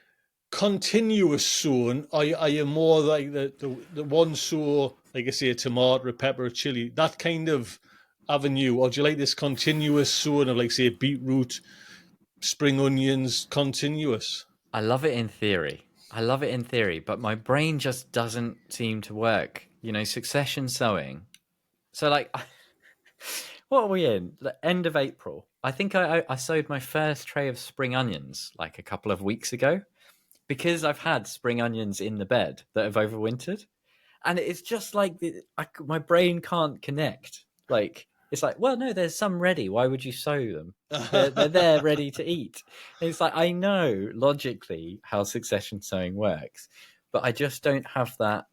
continuous sowing? Are you more like the one sow, like I say, a tomato, a pepper, a chili, that kind of avenue, or do you like this continuous sowing of like say beetroot, spring onions, continuous? I love it in theory. But my brain just doesn't seem to work. You know, succession sowing. So like, what are we in? The end of April. I think I sowed my first tray of spring onions like a couple of weeks ago, because I've had spring onions in the bed that have overwintered, and it's just like my brain can't connect. Like, it's like, well, no, there's some ready. Why would you sow them? They're there ready to eat. And it's like, I know logically how succession sowing works, but I just don't have that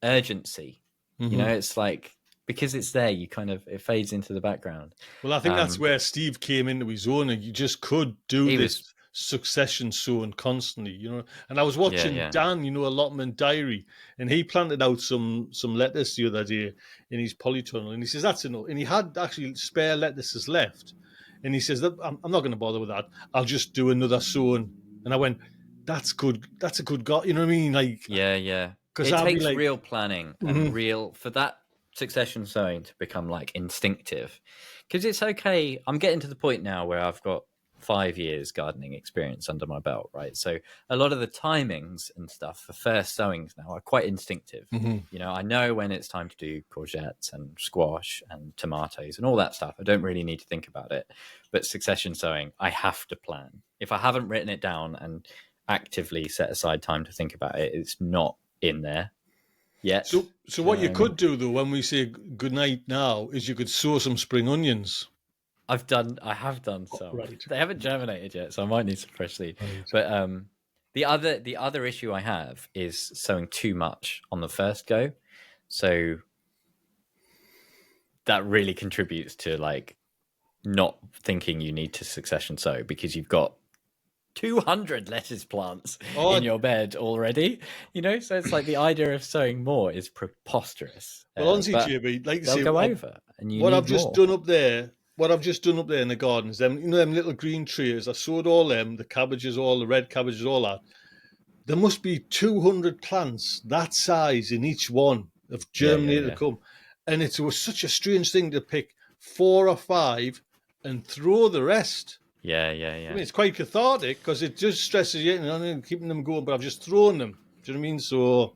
urgency. You know, it's like, because it's there, you kind of, it fades into the background. Well, I think that's where Steve came into his own, and you just could do this succession sowing constantly, you know. And I was watching Dan, you know, Allotment Diary, and he planted out some lettuce the other day in his polytunnel, and he says that's enough. And he had actually spare lettuces left, and he says that I'm not going to bother with that. I'll just do another sowing. And I went, that's good. That's a good God. You know what I mean? Like, because it takes real planning and real for that succession sowing to become like instinctive. Because it's okay. I'm getting to the point now where I've got 5 years gardening experience under my belt, right? So a lot of the timings and stuff for first sowings now are quite instinctive. You know, I know when it's time to do courgettes and squash and tomatoes and all that stuff. I don't really need to think about it. But succession sowing, I have to plan. If I haven't written it down and actively set aside time to think about it, it's not in there yet. So what you could do though, when we say good night now, is you could sow some spring onions. I have done some. Right. They haven't germinated yet, so I might need some fresh seed. Right. But the other issue I have is sowing too much on the first go. So that really contributes to like not thinking you need to succession sow, because you've got 200 lettuce plants in your bed already, you know. So it's like the idea of sowing more is preposterous. Well, honestly, JB, like they'll go over, and you what I've just done up there. What I've just done up there in the gardens, them, you know, them little green trays. I sowed all them, the cabbages, all the red cabbages, all that. There must be 200 plants that size in each one of germinated to come, and it was such a strange thing to pick 4 or 5 and throw the rest. Yeah. I mean, it's quite cathartic because it just stresses you, and keeping them going. But I've just thrown them. Do you know what I mean? So,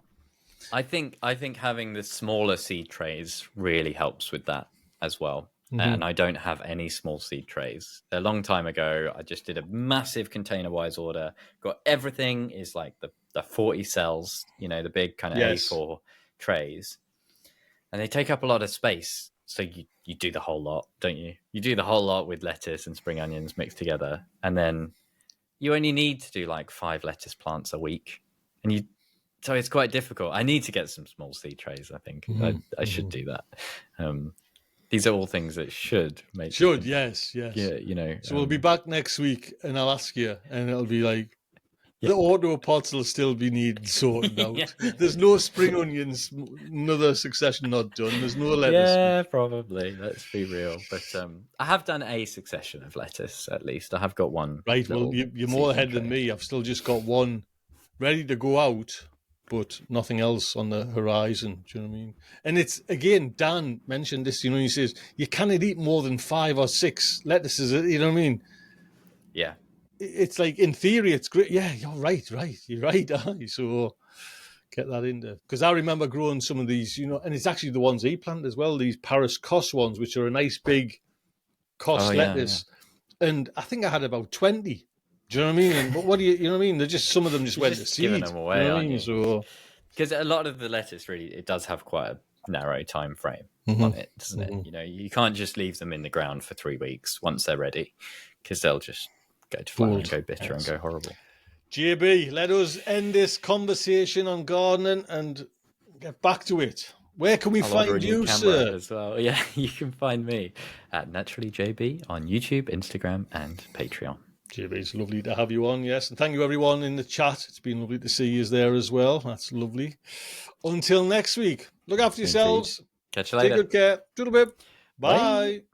I think having the smaller seed trays really helps with that as well. And I don't have any small seed trays. A long time ago, I just did a massive container-wise order. Got everything is like the 40 cells, you know, the big kind of A4 trays, and they take up a lot of space. So you do the whole lot, don't you? You do the whole lot with lettuce and spring onions mixed together, and then you only need to do like 5 lettuce plants a week, so it's quite difficult. I need to get some small seed trays. I think I should do that. These are all things that should make yes. Yeah, you know. So we'll be back next week, and I'll ask you, and it'll be like the auto pots will still be needed sorted out. There's no spring onions, another succession not done. There's no lettuce. Yeah, probably. Let's be real. But I have done a succession of lettuce, at least. I have got one. Right. Well, you're more ahead than me. I've still just got one ready to go out, but nothing else on the horizon. Do you know what I mean? And it's, again, Dan mentioned this, you know, he says, you cannot eat more than 5 or 6 lettuces, you know what I mean? Yeah. it's like in theory it's great. Yeah, you're right. You're right. So get that in there, because I remember growing some of these, and it's actually the ones he planted as well. These Paris Cos ones, which are a nice big Cos lettuce, and I think I had about 20. Do you know what I mean? And what do you know what I mean? They're just, some of them just went to seed. Giving them away, you know what I aren't mean? you? So because a lot of the lettuce really, it does have quite a narrow time frame on it, doesn't it? You can't just leave them in the ground for 3 weeks once they're ready, because they'll just go to flower and go bitter and go horrible. JB, let us end this conversation on gardening and get back to it. Where can we find you, sir? As well. Yeah, you can find me at NaturallyJB on YouTube, Instagram, and Patreon. JB, it's lovely to have you on, yes. And thank you, everyone in the chat. It's been lovely to see you there as well. That's lovely. Until next week, look after yourselves. Catch you later. Take good care. Bye. Bye.